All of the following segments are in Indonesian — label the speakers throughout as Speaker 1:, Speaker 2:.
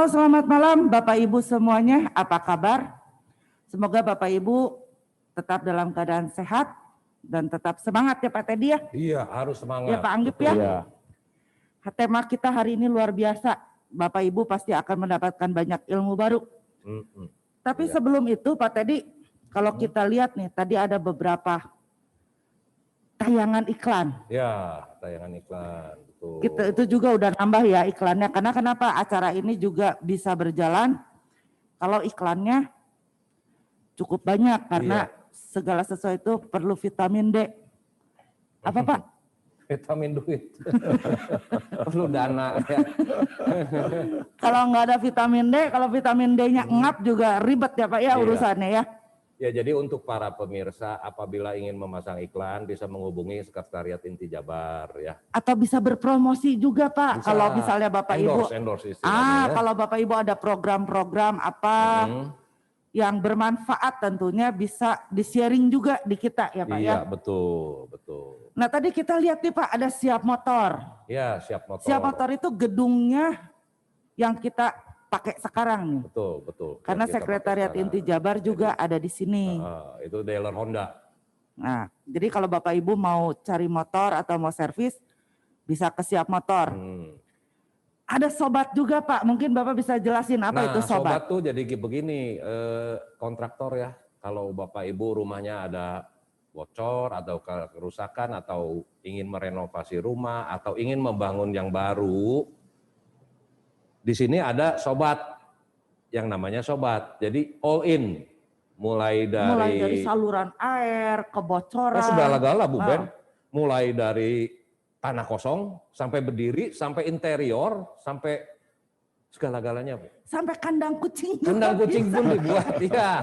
Speaker 1: Halo, selamat malam Bapak Ibu semuanya, apa kabar? Semoga Bapak Ibu tetap dalam keadaan sehat dan tetap semangat ya Pak Teddy ya.
Speaker 2: Iya, harus semangat.
Speaker 1: Ya Pak Anggip
Speaker 2: betul.
Speaker 1: ya. Tema kita hari ini luar biasa. Bapak Ibu pasti akan mendapatkan banyak ilmu baru. Tapi sebelum itu Pak Teddy, kalau kita lihat nih, tadi ada beberapa tayangan iklan.
Speaker 2: Ya, tayangan iklan. Betul.
Speaker 1: Kita itu juga udah nambah ya iklannya. Karena kenapa acara ini juga bisa berjalan kalau iklannya cukup banyak. Karena segala sesuatu itu perlu vitamin D. Apa Pak?
Speaker 2: Vitamin duit. Perlu dana ya.
Speaker 1: Kalau nggak ada vitamin D, kalau vitamin D-nya ngap juga ribet ya Pak ya urusannya ya.
Speaker 2: Ya, jadi untuk para pemirsa apabila ingin memasang iklan bisa menghubungi Sekretariat Inti Jabar ya.
Speaker 1: Atau bisa berpromosi juga Pak.
Speaker 2: Bisa.
Speaker 1: Kalau misalnya Bapak Ibu.
Speaker 2: Endorse istilahnya ya.
Speaker 1: Kalau Bapak Ibu ada program-program apa yang bermanfaat tentunya bisa di-sharing juga di kita ya Pak ya.
Speaker 2: Iya, betul, betul.
Speaker 1: Nah tadi kita lihat nih Pak ada Siap Motor.
Speaker 2: Ya, Siap Motor.
Speaker 1: Siap Motor itu gedungnya yang kita pakai sekarang nih.
Speaker 2: Betul, betul.
Speaker 1: Karena Sekretariat Inti Jabar juga ada di sini.
Speaker 2: Itu dealer Honda.
Speaker 1: Nah, jadi kalau Bapak Ibu mau cari motor atau mau servis, bisa ke Siap Motor. Ada sobat juga Pak, mungkin Bapak bisa jelasin apa itu sobat?
Speaker 2: Sobat tuh jadi begini, kontraktor ya. Kalau Bapak Ibu rumahnya ada bocor atau kerusakan atau ingin merenovasi rumah atau ingin membangun yang baru, di sini ada sobat yang namanya sobat. Jadi all in, mulai dari
Speaker 1: saluran air, kebocoran.
Speaker 2: Segala-gala Bu Ben, mulai dari tanah kosong sampai berdiri, sampai interior, sampai segala-galanya Bu.
Speaker 1: Sampai kandang kucing.
Speaker 2: Kandang kucing pun dibuat,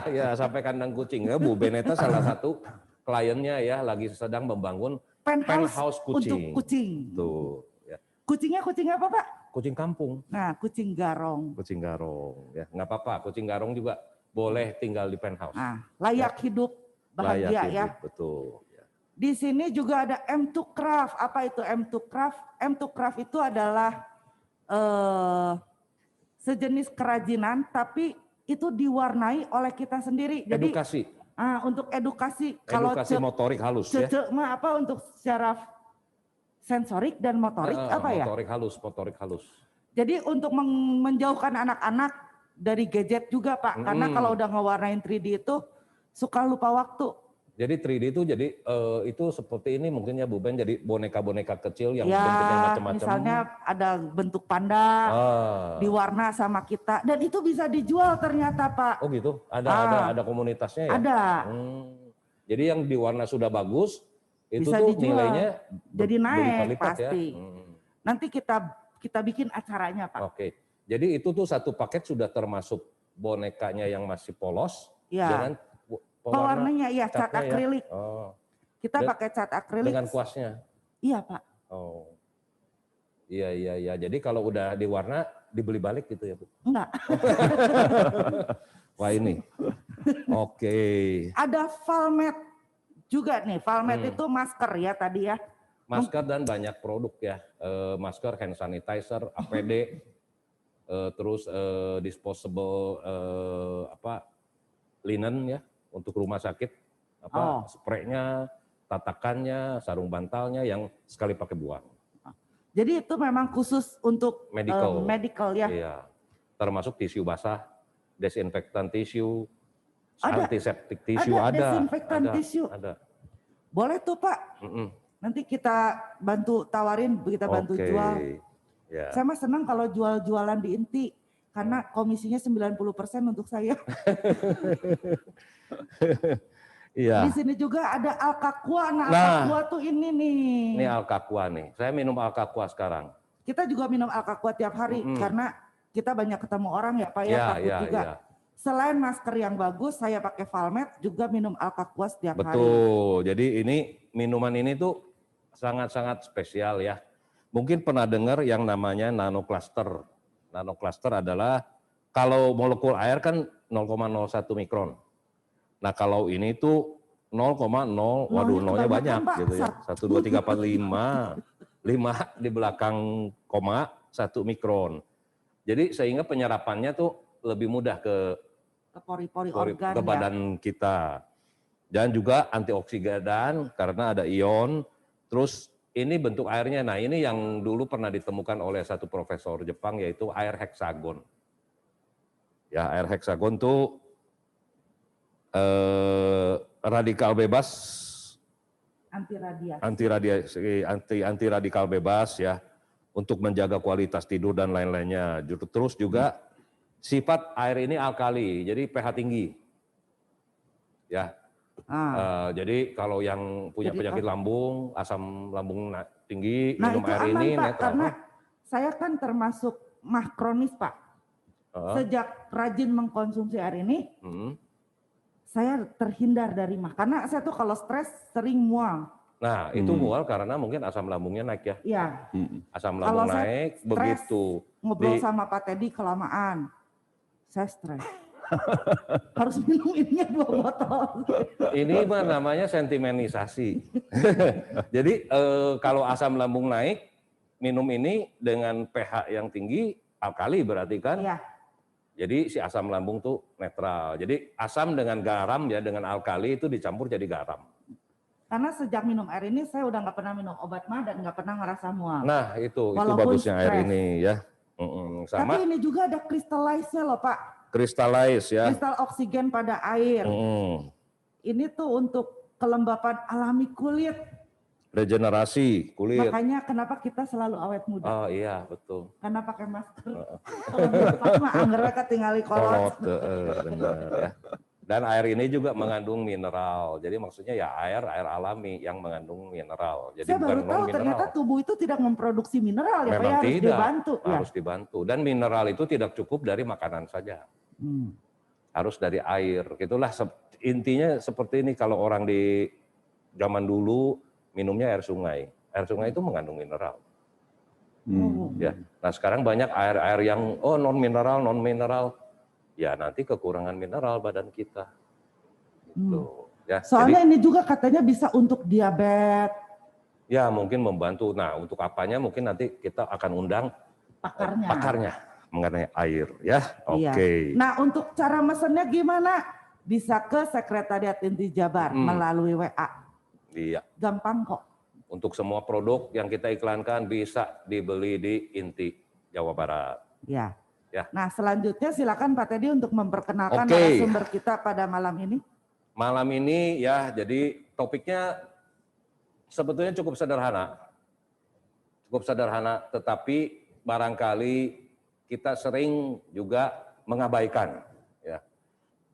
Speaker 2: ya sampai kandang kucing. Ya, Bu Beneta salah satu kliennya ya lagi sedang membangun penthouse kucing.
Speaker 1: Untuk kucing.
Speaker 2: Tuh. Ya.
Speaker 1: Kucingnya kucing apa Pak?
Speaker 2: Kucing kampung.
Speaker 1: Nah, kucing garong.
Speaker 2: Kucing garong, ya nggak apa-apa. Kucing garong juga boleh tinggal di penthouse.
Speaker 1: Nah, layak hidup bahagia
Speaker 2: layak hidup,
Speaker 1: ya.
Speaker 2: Betul. Ya.
Speaker 1: Di sini juga ada M2 Craft. Apa itu M2 Craft? M2 Craft itu adalah sejenis kerajinan, tapi itu diwarnai oleh kita sendiri. Jadi
Speaker 2: edukasi.
Speaker 1: Untuk edukasi.
Speaker 2: Edukasi motorik halus ya.
Speaker 1: Apa untuk secara sensorik dan motorik apa ya?
Speaker 2: Motorik halus.
Speaker 1: Jadi untuk menjauhkan anak-anak dari gadget juga Pak, karena kalau udah ngewarnain 3D itu suka lupa waktu.
Speaker 2: Jadi 3D itu itu seperti ini mungkin ya Bu Ben, jadi boneka-boneka kecil yang bentuknya macam-macam.
Speaker 1: Misalnya ada bentuk panda, diwarna sama kita, dan itu bisa dijual ternyata Pak.
Speaker 2: Oh gitu, ada komunitasnya ya?
Speaker 1: Ada.
Speaker 2: Jadi yang diwarna sudah bagus, itu
Speaker 1: bisa
Speaker 2: tuh
Speaker 1: dijual.
Speaker 2: nilainya
Speaker 1: jadi naik pasti.
Speaker 2: Ya?
Speaker 1: Nanti kita bikin acaranya Pak.
Speaker 2: Oke, jadi itu tuh satu paket sudah termasuk bonekanya yang masih polos, dengan
Speaker 1: pewarnanya ya cat akrilik.
Speaker 2: Ya?
Speaker 1: Kita pakai cat akrilik.
Speaker 2: Dengan kuasnya?
Speaker 1: Iya Pak.
Speaker 2: Oh, iya. Jadi kalau udah diwarna dibeli balik gitu ya Bu?
Speaker 1: Enggak.
Speaker 2: Wah ini, oke.
Speaker 1: Ada Valmet juga nih, Valmet itu masker ya tadi ya.
Speaker 2: Masker dan banyak produk ya, masker, hand sanitizer, APD, terus disposable linen ya untuk rumah sakit, spraynya, tatakannya, sarung bantalnya yang sekali pakai buang.
Speaker 1: Jadi itu memang khusus untuk medical ya?
Speaker 2: Iya, termasuk tisu basah, desinfektan tisu, antiseptik tisu ada.
Speaker 1: Desinfektan tisu.
Speaker 2: Ada.
Speaker 1: Boleh tuh Pak. Nanti kita bantu tawarin, kita bantu jual.
Speaker 2: Ya.
Speaker 1: Saya mah senang kalau jual-jualan di Inti karena komisinya 90% untuk saya.
Speaker 2: Iya.
Speaker 1: Di sini juga ada Alkaqua. Alkaqua tuh ini nih.
Speaker 2: Ini Alkaqua nih. Saya minum Alkaqua sekarang.
Speaker 1: Kita juga minum Alkaqua tiap hari karena kita banyak ketemu orang ya Pak ya, takut juga. Ya. Selain masker yang bagus, saya pakai Valmet juga minum Alkaqua setiap hari.
Speaker 2: Betul. Jadi ini minuman ini tuh sangat-sangat spesial ya. Mungkin pernah dengar yang namanya nanocluster. Nanocluster adalah kalau molekul air kan 0,01 mikron. Nah kalau ini tuh 0,0, waduh nolnya banyak gitu ya. 1, 2, 3, 4, 5 di belakang koma 1 mikron. Jadi sehingga penyerapannya tuh lebih mudah ke
Speaker 1: pori-pori organ
Speaker 2: ke
Speaker 1: ya.
Speaker 2: badan kita. Dan juga antioksidan karena ada ion. Terus ini bentuk airnya, nah ini yang dulu pernah ditemukan oleh satu profesor Jepang yaitu air heksagon. Ya, air heksagon tuh radikal bebas, anti radikal bebas ya, untuk menjaga kualitas tidur dan lain-lainnya. Terus juga sifat air ini alkali, jadi pH tinggi. Ya. Jadi kalau yang punya penyakit lambung, asam lambung tinggi, minum air
Speaker 1: aman,
Speaker 2: ini
Speaker 1: Pak,
Speaker 2: netral.
Speaker 1: karena saya kan termasuk mah kronis, Pak. Sejak rajin mengkonsumsi air ini, saya terhindar dari mah. Karena saya tuh kalau stres sering mual.
Speaker 2: Nah, itu mual karena mungkin asam lambungnya naik ya.
Speaker 1: Iya.
Speaker 2: Asam lambung
Speaker 1: kalau
Speaker 2: naik, begitu.
Speaker 1: Ngobrol sama Pak Teddy kelamaan, saya stres. Harus minum ini 2 botol.
Speaker 2: Ini mah namanya sentimenisasi. Jadi kalau asam lambung naik, minum ini dengan pH yang tinggi, alkali berarti kan?
Speaker 1: Iya.
Speaker 2: Jadi si asam lambung tuh netral. Jadi asam dengan garam ya, dengan alkali itu dicampur jadi garam.
Speaker 1: Karena sejak minum air ini saya udah nggak pernah minum obat mah dan nggak pernah ngerasa mual.
Speaker 2: Nah itu bagusnya air ini ya. Sama.
Speaker 1: Tapi ini juga ada crystallize-nya loh Pak.
Speaker 2: Crystallize ya.
Speaker 1: Kristal oksigen pada air. Ini tuh untuk kelembapan alami kulit.
Speaker 2: Regenerasi kulit.
Speaker 1: Makanya kenapa kita selalu awet muda.
Speaker 2: Oh iya betul.
Speaker 1: Karena pakai masker. Kalau pas mah anggernya ketinggali kolot.
Speaker 2: Benar ya. Dan air ini juga mengandung mineral. Jadi maksudnya ya air alami yang mengandung mineral. Jadi
Speaker 1: saya baru tahu ternyata tubuh itu tidak memproduksi mineral ya,
Speaker 2: memang
Speaker 1: Pak, harus dibantu.
Speaker 2: Harus dibantu. Dan mineral itu tidak cukup dari makanan saja. Harus dari air. Itulah intinya seperti ini kalau orang di zaman dulu minumnya air sungai. Air sungai itu mengandung mineral. Ya. Nah sekarang banyak air-air yang non mineral. Ya nanti kekurangan mineral badan kita. Gitu. Ya,
Speaker 1: soalnya ini juga katanya bisa untuk diabetes.
Speaker 2: Ya mungkin membantu. Nah untuk apanya mungkin nanti kita akan undang pakarnya mengenai air ya. Oke.
Speaker 1: Nah untuk cara mesennya gimana? Bisa ke Sekretariat Inti Jabar melalui WA.
Speaker 2: Iya.
Speaker 1: Gampang kok.
Speaker 2: Untuk semua produk yang kita iklankan bisa dibeli di Inti Jawa Barat.
Speaker 1: Ya.
Speaker 2: Ya.
Speaker 1: Nah selanjutnya silakan Pak Teddy untuk memperkenalkan narasumber kita pada malam ini.
Speaker 2: Malam ini ya jadi topiknya sebetulnya cukup sederhana. Cukup sederhana tetapi barangkali kita sering juga mengabaikan ya.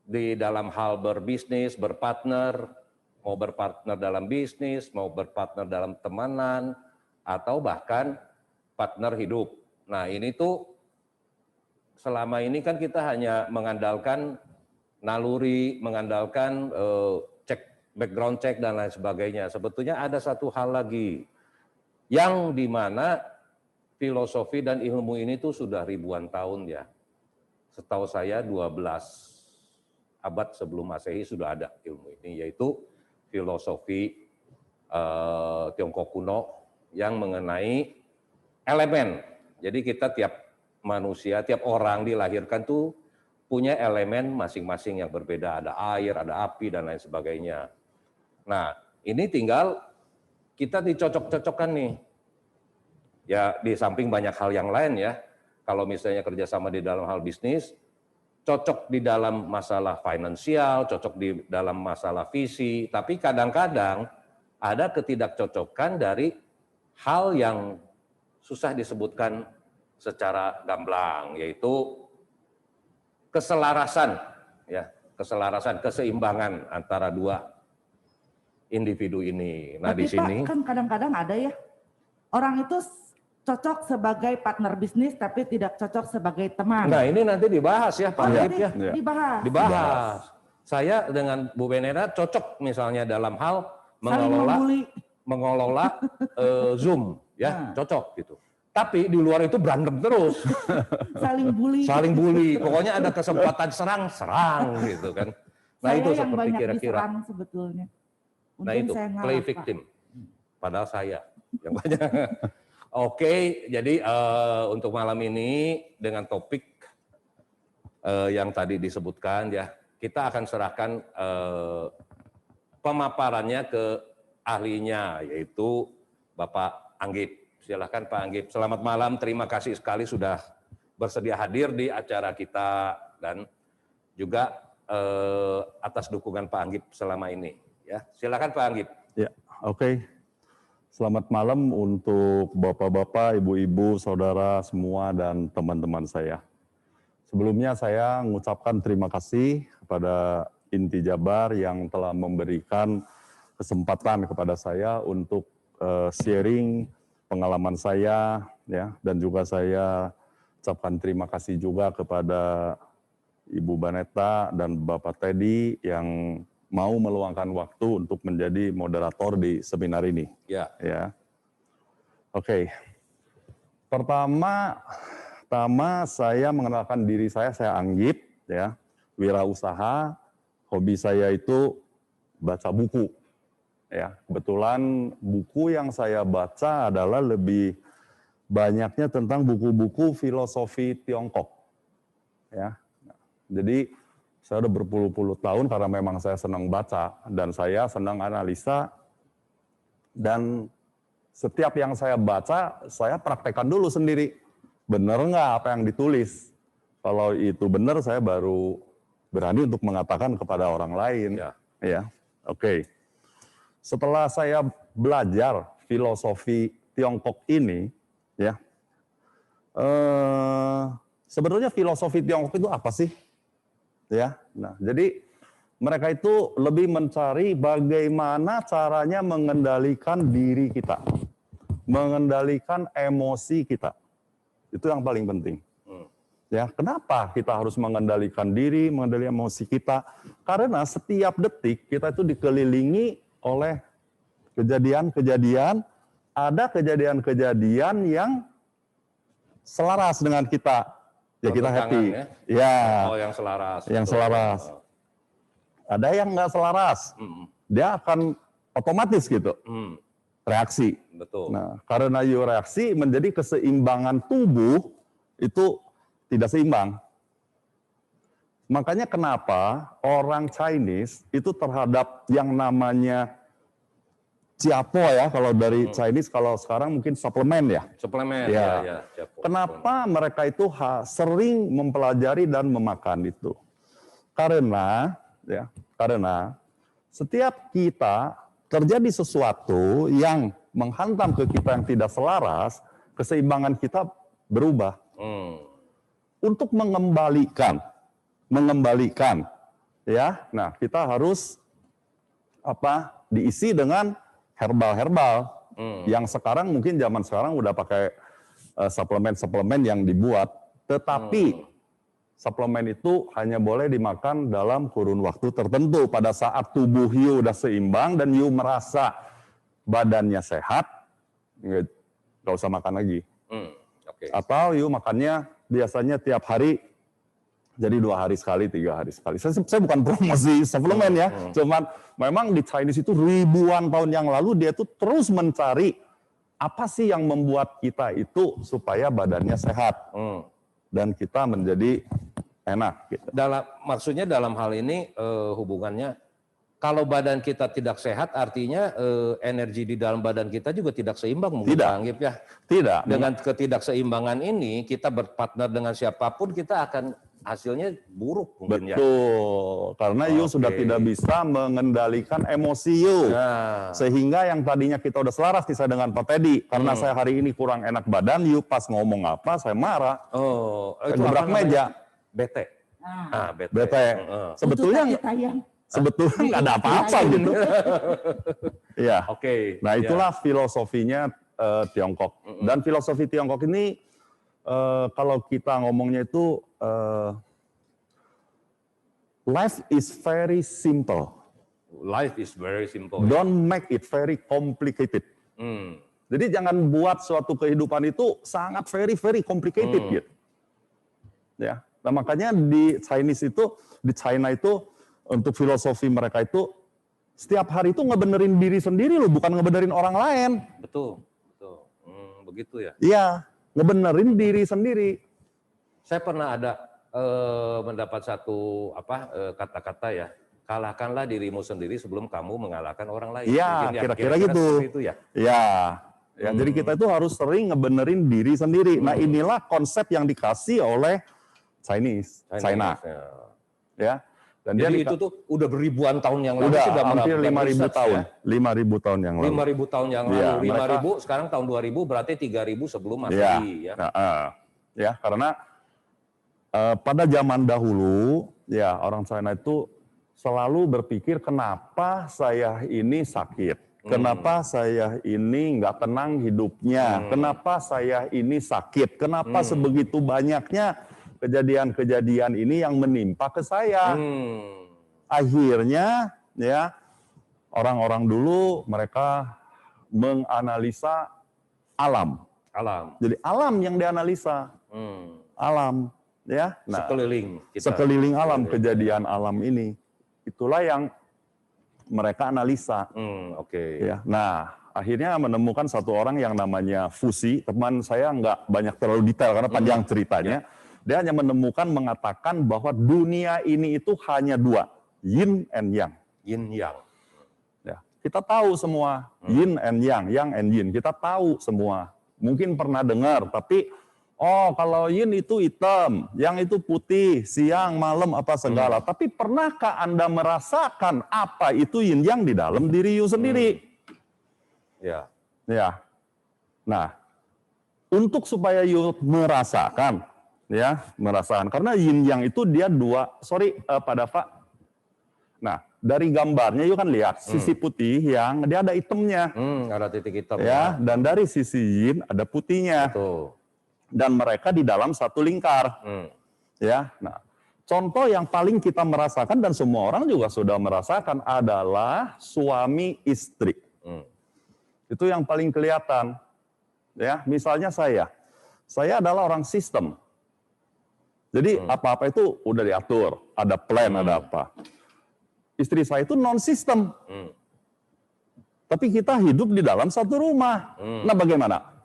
Speaker 2: Di dalam hal berbisnis, berpartner, mau berpartner dalam bisnis, mau berpartner dalam temanan atau bahkan partner hidup. Nah, ini tuh selama ini kan kita hanya mengandalkan naluri, mengandalkan background check dan lain sebagainya. Sebetulnya ada satu hal lagi yang dimana filosofi dan ilmu ini tuh sudah ribuan tahun ya. Setahu saya 12 abad sebelum Masehi sudah ada ilmu ini, yaitu filosofi Tiongkok kuno yang mengenai elemen. Jadi kita tiap manusia, tiap orang dilahirkan tuh punya elemen masing-masing yang berbeda. Ada air, ada api, dan lain sebagainya. Nah, ini tinggal kita dicocok-cocokkan nih. Ya, di samping banyak hal yang lain ya. Kalau misalnya kerjasama di dalam hal bisnis, cocok di dalam masalah finansial, cocok di dalam masalah visi. Tapi kadang-kadang ada ketidakcocokan dari hal yang susah disebutkan secara gamblang, yaitu keselarasan, ya, keseimbangan antara dua individu ini. Nah,
Speaker 1: tapi
Speaker 2: di sini
Speaker 1: Pak, kan kadang-kadang ada ya orang itu cocok sebagai partner bisnis tapi tidak cocok sebagai teman.
Speaker 2: Nah, ini nanti dibahas ya, Pak Yip ya. Dibahas. Saya dengan Bu Benera cocok misalnya dalam hal mengelola Zoom, ya, cocok gitu. Tapi di luar itu berantem terus. Saling bully. Pokoknya ada kesempatan serang gitu kan. Nah,
Speaker 1: saya
Speaker 2: itu
Speaker 1: yang
Speaker 2: seperti
Speaker 1: banyak
Speaker 2: kira-kira.
Speaker 1: diserang sebetulnya.
Speaker 2: Nah, itu play victim. Padahal saya yang banyak. Oke, jadi untuk malam ini dengan topik yang tadi disebutkan ya, kita akan serahkan pemaparannya ke ahlinya, yaitu Bapak Anggip. Silakan Pak Anggip. Selamat malam, terima kasih sekali sudah bersedia hadir di acara kita dan juga atas dukungan Pak Anggip selama ini. Ya, silakan Pak Anggip.
Speaker 3: Ya, oke. Selamat malam untuk bapak-bapak, ibu-ibu, saudara semua dan teman-teman saya. Sebelumnya saya mengucapkan terima kasih kepada Inti Jabar yang telah memberikan kesempatan kepada saya untuk sharing pengalaman saya, ya, dan juga saya ucapkan terima kasih juga kepada Ibu Baneta dan Bapak Teddy yang mau meluangkan waktu untuk menjadi moderator di seminar ini.
Speaker 2: Ya.
Speaker 3: Ya. Oke. Pertama saya mengenalkan diri saya Anggip, ya, wirausaha. Hobi saya itu baca buku. Ya, kebetulan buku yang saya baca adalah lebih banyaknya tentang buku-buku filosofi Tiongkok. Ya. Jadi saya udah berpuluh-puluh tahun karena memang saya senang baca dan saya senang analisa, dan setiap yang saya baca saya praktekkan dulu sendiri. Benar nggak apa yang ditulis? Kalau itu benar saya baru berani untuk mengatakan kepada orang lain. Ya. Oke. Setelah saya belajar filosofi Tiongkok ini, ya, sebenarnya filosofi Tiongkok itu apa sih? Ya, nah, jadi mereka itu lebih mencari bagaimana caranya mengendalikan diri kita, mengendalikan emosi kita. Itu yang paling penting. Ya, kenapa kita harus mengendalikan diri, mengendalikan emosi kita? Karena setiap detik kita itu dikelilingi oleh kejadian-kejadian, ada kejadian-kejadian yang selaras dengan kita. Ya kita happy. Ya.
Speaker 2: Oh, yang selaras.
Speaker 3: Yang selaras. Ada yang nggak selaras. Dia akan otomatis gitu. Reaksi.
Speaker 2: Betul.
Speaker 3: Nah, karena reaksi menjadi keseimbangan tubuh itu tidak seimbang. Makanya kenapa orang Chinese itu terhadap yang namanya Ciapo, ya, kalau dari Chinese, kalau sekarang mungkin suplemen ya.
Speaker 2: Suplemen,
Speaker 3: ya. Kenapa mereka itu sering mempelajari dan memakan itu? Karena setiap kita terjadi sesuatu yang menghantam ke kita yang tidak selaras, keseimbangan kita berubah. Untuk mengembalikan, ya. Nah, kita harus diisi dengan herbal yang sekarang mungkin zaman sekarang udah pakai suplemen-suplemen yang dibuat, tetapi suplemen itu hanya boleh dimakan dalam kurun waktu tertentu. Pada saat tubuh you udah seimbang dan you merasa badannya sehat, nggak usah makan lagi. Atau you makannya biasanya tiap hari, jadi 2 hari sekali, 3 hari sekali. Saya bukan promosi suplemen ya, cuman memang di Chinese itu ribuan tahun yang lalu dia itu terus mencari apa sih yang membuat kita itu supaya badannya sehat dan kita menjadi enak. Gitu.
Speaker 2: Maksudnya dalam hal ini hubungannya, kalau badan kita tidak sehat, artinya energi di dalam badan kita juga tidak seimbang, mungkin Pak Anggip ya.
Speaker 3: Tidak.
Speaker 2: Dengan ketidakseimbangan ini, kita berpartner dengan siapapun, kita akan hasilnya buruk mungkin.
Speaker 3: Betul, karena you sudah tidak bisa mengendalikan emosi you. Sehingga yang tadinya kita udah selaras nih saya dengan Pak Teddy, karena saya hari ini kurang enak badan, you pas ngomong apa, saya marah.
Speaker 2: Itu
Speaker 3: gebrak meja.
Speaker 2: Bete.
Speaker 3: Bete. Sebetulnya nggak ada apa-apa gitu. Ya. Nah, itulah filosofinya Tiongkok. Dan filosofi Tiongkok ini kalau kita ngomongnya itu life is very simple.
Speaker 2: Life is very simple.
Speaker 3: Don't make it very complicated. Jadi jangan buat suatu kehidupan itu sangat very complicated gitu. Ya. Nah, makanya di China itu untuk filosofi mereka itu setiap hari itu ngebenerin diri sendiri loh, bukan ngebenerin orang lain.
Speaker 2: Betul. begitu ya?
Speaker 3: Iya, ngebenerin diri sendiri.
Speaker 2: Saya pernah ada mendapat satu kata-kata ya, kalahkanlah dirimu sendiri sebelum kamu mengalahkan orang lain.
Speaker 3: Iya,
Speaker 2: Mungkin ya,
Speaker 3: kira-kira gitu.
Speaker 2: seperti itu ya.
Speaker 3: Ya, jadi kita itu harus sering ngebenerin diri sendiri. Nah, inilah konsep yang dikasih oleh China. Ya. Dan
Speaker 2: Jadi
Speaker 3: dia
Speaker 2: itu tuh udah beribuan tahun yang lalu
Speaker 3: udah
Speaker 2: sudah
Speaker 3: hampir 5.000
Speaker 2: research,
Speaker 3: tahun.
Speaker 2: ya?
Speaker 3: 5.000 tahun yang lalu.
Speaker 2: 5.000 tahun yang lalu.
Speaker 3: Ya,
Speaker 2: 5.000 sekarang tahun 2000 berarti 3.000 sebelum Masehi ya.
Speaker 3: Nah, ya, karena pada zaman dahulu ya orang China itu selalu berpikir kenapa saya ini sakit, kenapa saya ini nggak tenang hidupnya, kenapa saya ini sakit, kenapa sebegitu banyaknya kejadian-kejadian ini yang menimpa ke saya. Akhirnya ya orang-orang dulu mereka menganalisa alam. Jadi alam yang dianalisa. Alam ya. Nah, sekeliling alam, kejadian alam ini. Itulah yang mereka analisa. Ya. Nah, akhirnya menemukan satu orang yang namanya Fusi. Teman saya nggak banyak terlalu detail karena panjang ceritanya. Dia hanya mengatakan bahwa dunia ini itu hanya dua, yin and yang.
Speaker 2: Yin yang.
Speaker 3: Ya, kita tahu semua yin and yang and yin. Kita tahu semua. Mungkin pernah dengar, tapi kalau yin itu hitam, yang itu putih, siang, malam, apa segala. Tapi pernahkah Anda merasakan apa itu yin yang di dalam diri you sendiri?
Speaker 2: Ya.
Speaker 3: Ya. Nah, untuk supaya you merasakan, karena yin yang itu dia dua, Pak Dava. Nah, dari gambarnya you kan lihat sisi putih yang dia ada hitamnya.
Speaker 2: Ada titik hitam.
Speaker 3: Ya, dan dari sisi yin ada putihnya.
Speaker 2: Betul.
Speaker 3: Dan mereka di dalam satu lingkar. Ya, nah, contoh yang paling kita merasakan dan semua orang juga sudah merasakan adalah suami istri. Itu yang paling kelihatan. Ya, misalnya saya adalah orang sistem. Jadi apa-apa itu udah diatur, ada plan, ada apa. Istri saya itu non sistem. Tapi kita hidup di dalam satu rumah. Nah, bagaimana?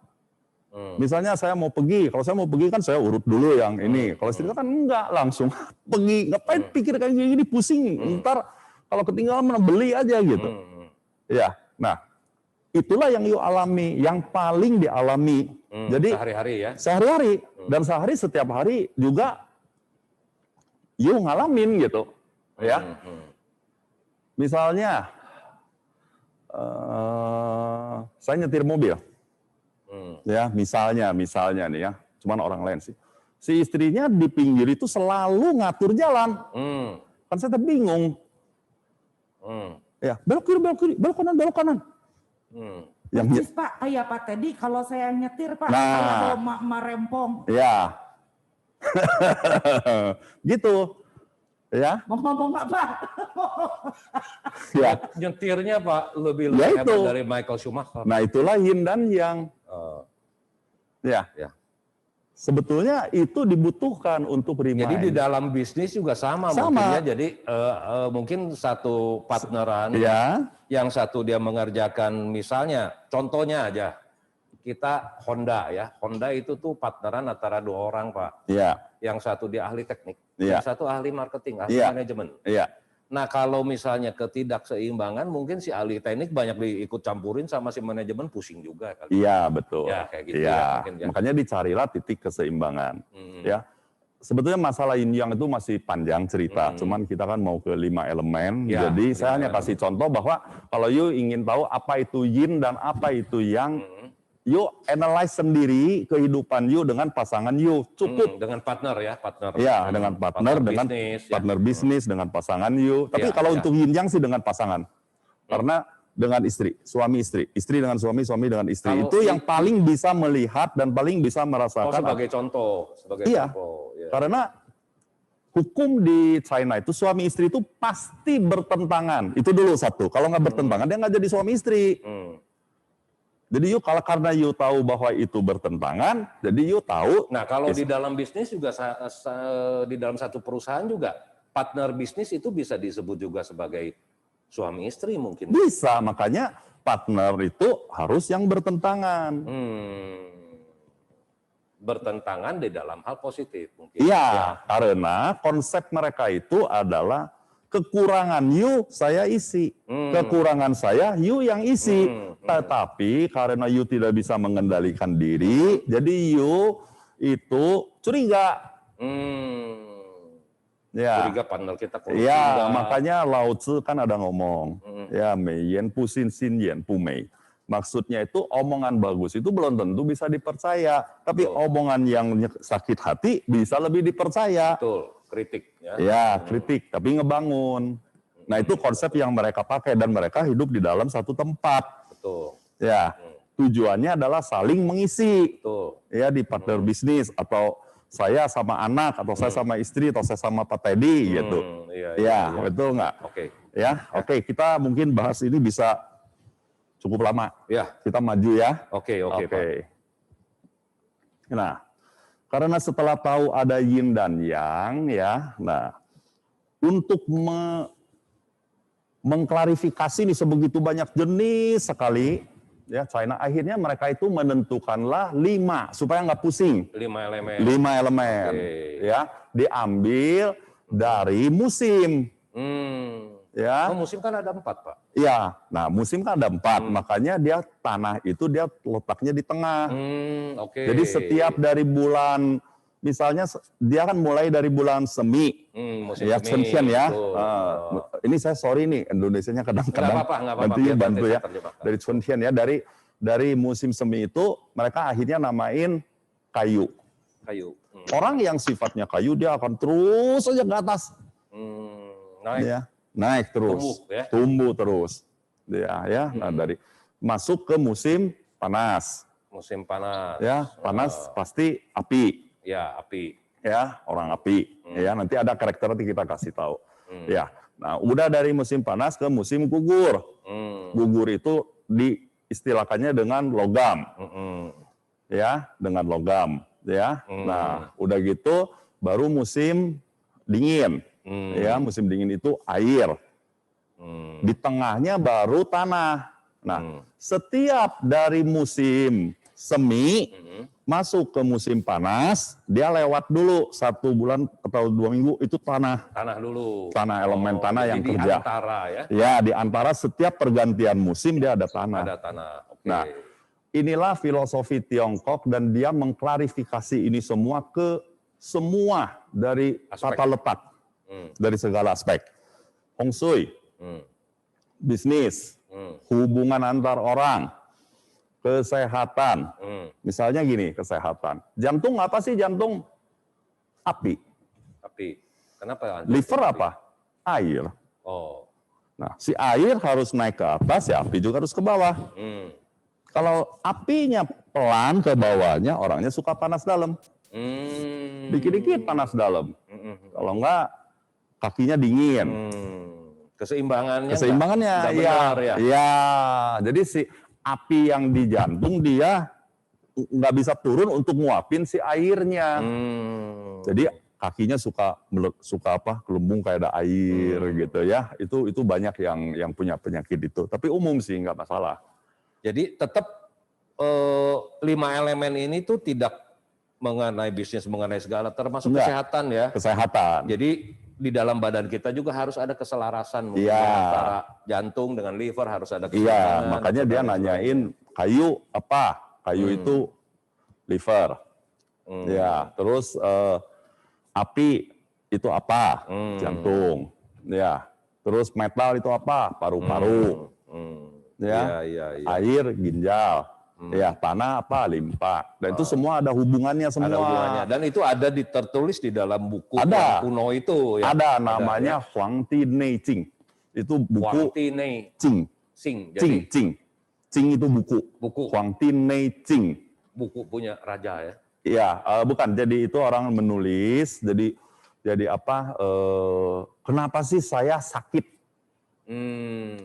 Speaker 3: Misalnya saya mau pergi, kalau saya mau pergi kan saya urut dulu yang ini. Kalau istri kan enggak, langsung pergi. Ngapain pikir kayak gini, pusing. Ntar kalau ketinggalan mana beli aja gitu. Ya, nah itulah yang you alami, yang paling dialami. Jadi
Speaker 2: sehari-hari ya?
Speaker 3: Sehari-hari. Dan setiap hari juga you ngalamin gitu. Ya. Misalnya, saya nyetir mobil. Ya, misalnya nih ya, cuman orang lain sih. Si istrinya di pinggir itu selalu ngatur jalan. Kan saya bingung. Ya, belok kiri, belok kanan.
Speaker 1: Persis Pak, kayak Pak Teddy kalau saya nyetir Pak, kalau mau rempong.
Speaker 3: Ya, gitu. Ya.
Speaker 1: Mau ngomong apa?
Speaker 3: Ya.
Speaker 2: Nyetirnya Pak lebih hebat dari Michael Schumacher.
Speaker 3: Nah, itulah yin dan yang. Ya. Sebetulnya itu dibutuhkan untuk remind.
Speaker 2: Jadi di dalam bisnis juga sama. Mungkin ya. Jadi mungkin satu partneran, yang satu dia mengerjakan misalnya, contohnya aja, kita Honda ya. Honda itu tuh partneran antara dua orang Pak. Yang satu dia ahli teknik, yang satu ahli marketing, ahli manajemen. Nah kalau misalnya ketidakseimbangan, mungkin si ahli teknik banyak diikut campurin sama si manajemen, pusing juga kali.
Speaker 3: Iya betul.
Speaker 2: Ya kayak gitu ya.
Speaker 3: Makanya dicarilah titik keseimbangan. Ya, sebetulnya masalah yin yang itu masih panjang cerita. Cuman kita kan mau ke 5 elemen. Jadi saya hanya kasih contoh bahwa kalau you ingin tahu apa itu yin dan apa itu yang, you analyze sendiri kehidupan you dengan pasangan you, cukup.
Speaker 2: Dengan partner ya, partner.
Speaker 3: Ya, dengan partner bisnis, partner bisnis, dengan pasangan you. Tapi kalau untuk yin yang sih dengan pasangan. Karena dengan istri, suami istri dengan suami, suami dengan istri. Kalau itu yang paling bisa melihat dan paling bisa merasakan.
Speaker 2: Sebagai contoh. Contoh.
Speaker 3: Karena hukum di China itu suami istri itu pasti bertentangan. Itu dulu satu. Kalau nggak bertentangan dia nggak jadi suami istri. Jadi you karena you tahu bahwa itu bertentangan, jadi you tahu.
Speaker 2: Nah kalau di dalam bisnis juga, di dalam satu perusahaan juga, partner bisnis itu bisa disebut juga sebagai suami istri mungkin.
Speaker 3: Bisa, makanya partner itu harus yang bertentangan.
Speaker 2: bertentangan di dalam hal positif mungkin.
Speaker 3: Iya, karena konsep mereka itu adalah kekurangan you saya isi, kekurangan saya you yang isi. Tetapi karena you tidak bisa mengendalikan diri, jadi you itu curiga. Ya.
Speaker 2: Curiga partner kita kalau
Speaker 3: Ya, makanya Lao Tzu kan ada ngomong, ya mei yan pu xin xin yan pu mei. Maksudnya itu omongan bagus itu belum tentu bisa dipercaya, tapi omongan yang sakit hati bisa lebih dipercaya.
Speaker 2: Betul, kritik ya.
Speaker 3: Ya, kritik tapi ngebangun. Nah, itu konsep yang mereka pakai dan mereka hidup di dalam satu tempat.
Speaker 2: Betul.
Speaker 3: Ya, tujuannya adalah saling mengisi.
Speaker 2: Betul.
Speaker 3: Ya, di partner bisnis atau saya sama anak atau saya sama istri atau saya sama Pak Teddy gitu.
Speaker 2: Iya.
Speaker 3: Betul nggak?
Speaker 2: Oke.
Speaker 3: Ya, oke, kita mungkin bahas ini bisa cukup lama.
Speaker 2: Ya.
Speaker 3: Kita maju ya.
Speaker 2: Oke, Pak.
Speaker 3: Nah, karena setelah tahu ada yin dan yang ya, nah untuk mengklarifikasi nih sebegitu banyak jenis sekali ya China, akhirnya mereka itu menentukanlah 5 supaya nggak pusing.
Speaker 2: 5 elemen.
Speaker 3: 5 elemen ya, diambil dari musim. Ya.
Speaker 2: Oh, musim kan ada 4, Pak.
Speaker 3: Ya, nah musim kan ada 4, makanya dia tanah itu dia letaknya di tengah. Jadi setiap dari bulan, misalnya dia kan mulai dari bulan semi,
Speaker 2: musim
Speaker 3: ya
Speaker 2: semi,
Speaker 3: Chunxian ya. Ini saya sorry nih Indonesianya kadang-kadang
Speaker 2: nggak apa-apa,
Speaker 3: bantu ya. Dari Chunxian ya, dari musim semi itu mereka akhirnya namain kayu. Orang yang sifatnya kayu dia akan terus aja ke atas.
Speaker 2: Naik.
Speaker 3: Ya. Naik terus, tumbuh terus, ya. Nah dari masuk ke musim panas.
Speaker 2: Musim panas.
Speaker 3: Ya, panas pasti api.
Speaker 2: Ya, api.
Speaker 3: Ya, orang api. Ya, nanti ada karakter nanti kita kasih tahu. Ya, nah udah dari musim panas ke musim gugur. Gugur itu diistilahkannya dengan logam. Ya, dengan logam. Ya, nah udah gitu baru musim dingin. Ya, musim dingin itu air. Di tengahnya baru tanah. Nah, setiap dari musim semi masuk ke musim panas, dia lewat dulu 1 bulan atau 2 minggu itu tanah.
Speaker 2: Tanah dulu.
Speaker 3: Tanah elemen tanah yang kerja.
Speaker 2: Di antara ya.
Speaker 3: Ya, di antara setiap pergantian musim dia ada tanah.
Speaker 2: Ada tanah. Okay.
Speaker 3: Nah, inilah filosofi Tiongkok dan dia mengklarifikasi ini semua ke semua dari tata letak. Dari segala aspek. Feng Shui, bisnis, hubungan antar orang, kesehatan. Misalnya gini, kesehatan. Jantung apa sih jantung? Api.
Speaker 2: Api. Kenapa?
Speaker 3: Liver apa? Air.
Speaker 2: Oh.
Speaker 3: Nah, si air harus naik ke atas, ya api juga harus ke bawah. Kalau apinya pelan ke bawahnya, orangnya suka panas dalam. Dikit-dikit panas dalam. Kalau enggak, kakinya dingin.
Speaker 2: Keseimbangannya
Speaker 3: enggak benar, ya. Ya, jadi si api yang di jantung dia nggak bisa turun untuk nguapin si airnya. Jadi kakinya suka gelembung kayak ada air gitu ya. Itu banyak yang punya penyakit itu. Tapi umum sih nggak masalah.
Speaker 2: Jadi tetap 5 elemen ini tuh tidak mengenai bisnis, mengenai segala, termasuk kesehatan ya.
Speaker 3: Kesehatan.
Speaker 2: Jadi di dalam badan kita juga harus ada keselarasan antara jantung dengan liver harus ada keselarasan.
Speaker 3: Iya, makanya dia nanyain kayu apa? Kayu itu liver. Ya, terus api itu apa? Jantung. Ya, terus metal itu apa? Paru-paru. Ya, air ginjal. Ya, tanah apa? Limpa. Dan itu semua ada hubungannya semua.
Speaker 2: Ada hubungannya. Dan itu ada tertulis di dalam buku kuno itu.
Speaker 3: Ya? Ada, namanya Huang Ti Nei Jing. Itu buku.
Speaker 2: Huang Ti Nei
Speaker 3: Jing. Jing itu buku. Huang Ti Nei Jing.
Speaker 2: Buku punya raja ya?
Speaker 3: Iya, bukan. Jadi itu orang menulis. Jadi apa? Kenapa sih saya sakit?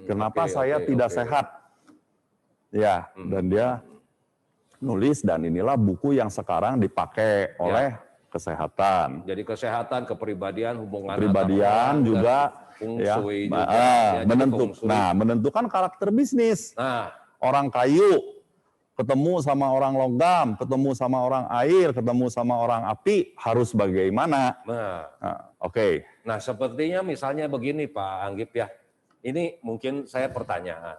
Speaker 3: Kenapa saya tidak sehat? Ya, dan dia nulis dan inilah buku yang sekarang dipakai oleh kesehatan.
Speaker 2: Jadi kesehatan, kepribadian, hubungan
Speaker 3: kepribadian juga
Speaker 2: ya, juga,
Speaker 3: menentukan karakter bisnis.
Speaker 2: Nah,
Speaker 3: orang kayu ketemu sama orang logam, ketemu sama orang air, ketemu sama orang api, harus bagaimana?
Speaker 2: Nah,
Speaker 3: Oke.
Speaker 2: nah sepertinya misalnya begini Pak Anggip ya, ini mungkin saya pertanyaan.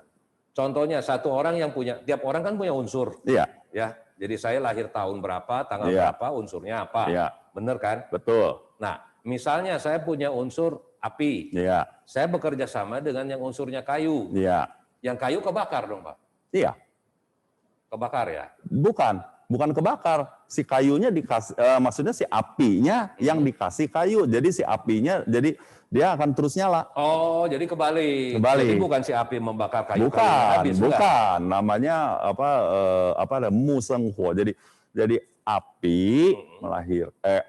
Speaker 2: Contohnya satu orang yang punya, tiap orang kan punya unsur,
Speaker 3: Iya,
Speaker 2: ya. Jadi saya lahir tahun berapa, tanggal
Speaker 3: Iya.
Speaker 2: berapa, unsurnya apa,
Speaker 3: iya,
Speaker 2: bener kan?
Speaker 3: betul.
Speaker 2: Nah, misalnya saya punya unsur api,
Speaker 3: Iya,
Speaker 2: saya bekerja sama dengan yang unsurnya kayu,
Speaker 3: iya,
Speaker 2: yang kayu kebakar dong Pak,
Speaker 3: iya.
Speaker 2: kebakar ya?
Speaker 3: Bukan kebakar. Si kayunya dikasih, maksudnya si apinya yang dikasih kayu. Jadi si apinya, jadi dia akan terus nyala.
Speaker 2: Oh, jadi kebalik.
Speaker 3: Kebalik.
Speaker 2: Jadi bukan si api membakar kayu
Speaker 3: Bukan,
Speaker 2: habis, enggak?
Speaker 3: bukan. Namanya apa ada musenghuo. Jadi api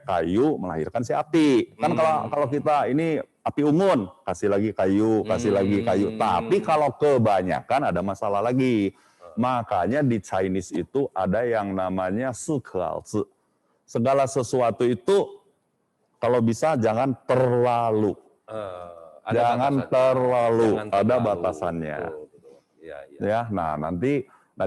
Speaker 3: kayu melahirkan si api. Kan kalau kita ini api unggun, kasih lagi kayu, kasih lagi kayu. Tapi kalau kebanyakan ada masalah lagi. Makanya di Chinese itu ada yang namanya sukealzi. Segala sesuatu itu kalau bisa jangan terlalu. Jangan terlalu, ada batasannya.
Speaker 2: Betul. Ya, ya.
Speaker 3: Ya, nah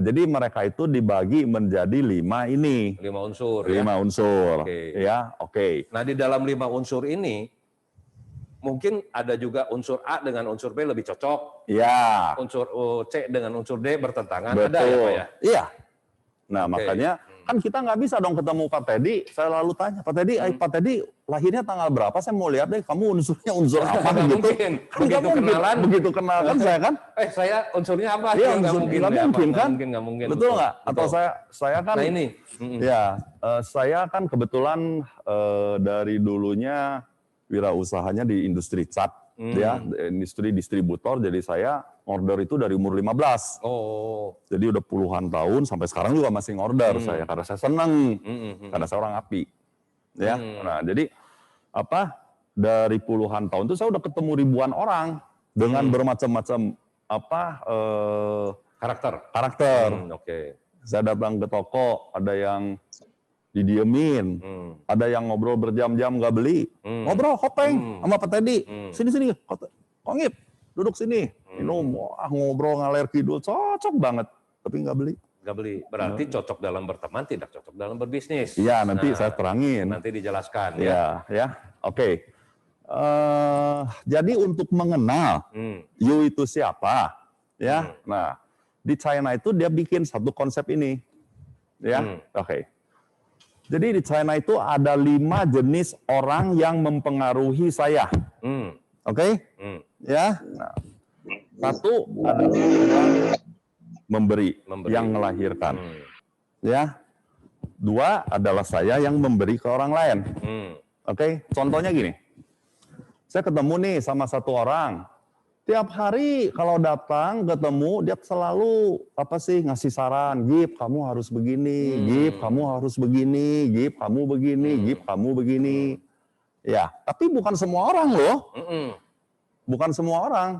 Speaker 3: jadi mereka itu dibagi menjadi 5 ini.
Speaker 2: 5 unsur.
Speaker 3: 5
Speaker 2: ya?
Speaker 3: unsur.
Speaker 2: Oke.
Speaker 3: Ya, oke.
Speaker 2: Nah di dalam 5 unsur ini mungkin ada juga unsur A dengan unsur B lebih cocok,
Speaker 3: Ya,
Speaker 2: unsur C dengan unsur D bertentangan.
Speaker 3: betul.
Speaker 2: Ada ya Pak ya?
Speaker 3: Iya. Nah,
Speaker 2: Oke.
Speaker 3: makanya kan kita nggak bisa dong ketemu Pak Teddy. Saya lalu tanya, Pak Teddy lahirnya tanggal berapa? Saya mau lihat deh, kamu unsurnya unsur apa
Speaker 2: Nggak
Speaker 3: gitu.
Speaker 2: mungkin.
Speaker 3: Kan
Speaker 2: Begitu
Speaker 3: nggak mungkin.
Speaker 2: kenalan.
Speaker 3: Begitu kenalan saya kan.
Speaker 2: Saya unsurnya apa?
Speaker 3: Iya,
Speaker 2: Nggak
Speaker 3: unsur
Speaker 2: mungkin,
Speaker 3: nggak
Speaker 2: ya, Pak.
Speaker 3: mungkin kan?
Speaker 2: Nggak mungkin.
Speaker 3: Betul nggak? Atau
Speaker 2: Betul.
Speaker 3: saya kan.
Speaker 2: Nah ini.
Speaker 3: Ya, saya kan kebetulan dari dulunya wirausahanya di industri cat, ya, industri distributor. Jadi saya order itu dari umur 15.
Speaker 2: Oh.
Speaker 3: Jadi udah puluhan tahun sampai sekarang juga masih ngorder saya karena saya seneng, karena saya orang api, ya. Nah, jadi dari puluhan tahun itu saya udah ketemu ribuan orang dengan bermacam-macam karakter.
Speaker 2: Oke.
Speaker 3: Saya datang ke toko, ada yang didiemin, ada yang ngobrol berjam-jam nggak beli, ngobrol hopeng sama Pak Teddy, sini, Kok Ngip, duduk sini, minum, wah ngobrol ngaler kidul, cocok banget, tapi nggak beli.
Speaker 2: Nggak beli. Berarti cocok dalam berteman, tidak cocok dalam berbisnis.
Speaker 3: Iya, nanti saya terangin.
Speaker 2: Nanti dijelaskan ya.
Speaker 3: Ya, oke. Jadi untuk mengenal you itu siapa, ya. Nah, di China itu dia bikin satu konsep ini, ya. Oke. Jadi di China itu ada 5 jenis orang yang mempengaruhi saya. Oke? Ya. Nah, satu adalah orang memberi, yang melahirkan. Ya. 2 adalah saya yang memberi ke orang lain. Oke? Contohnya gini. Saya ketemu nih sama satu orang. Tiap hari kalau datang ketemu dia selalu ngasih saran, Gip kamu harus begini, Gip kamu harus begini, Gip kamu begini, Gip kamu begini. Ya, tapi bukan semua orang loh. Bukan semua orang.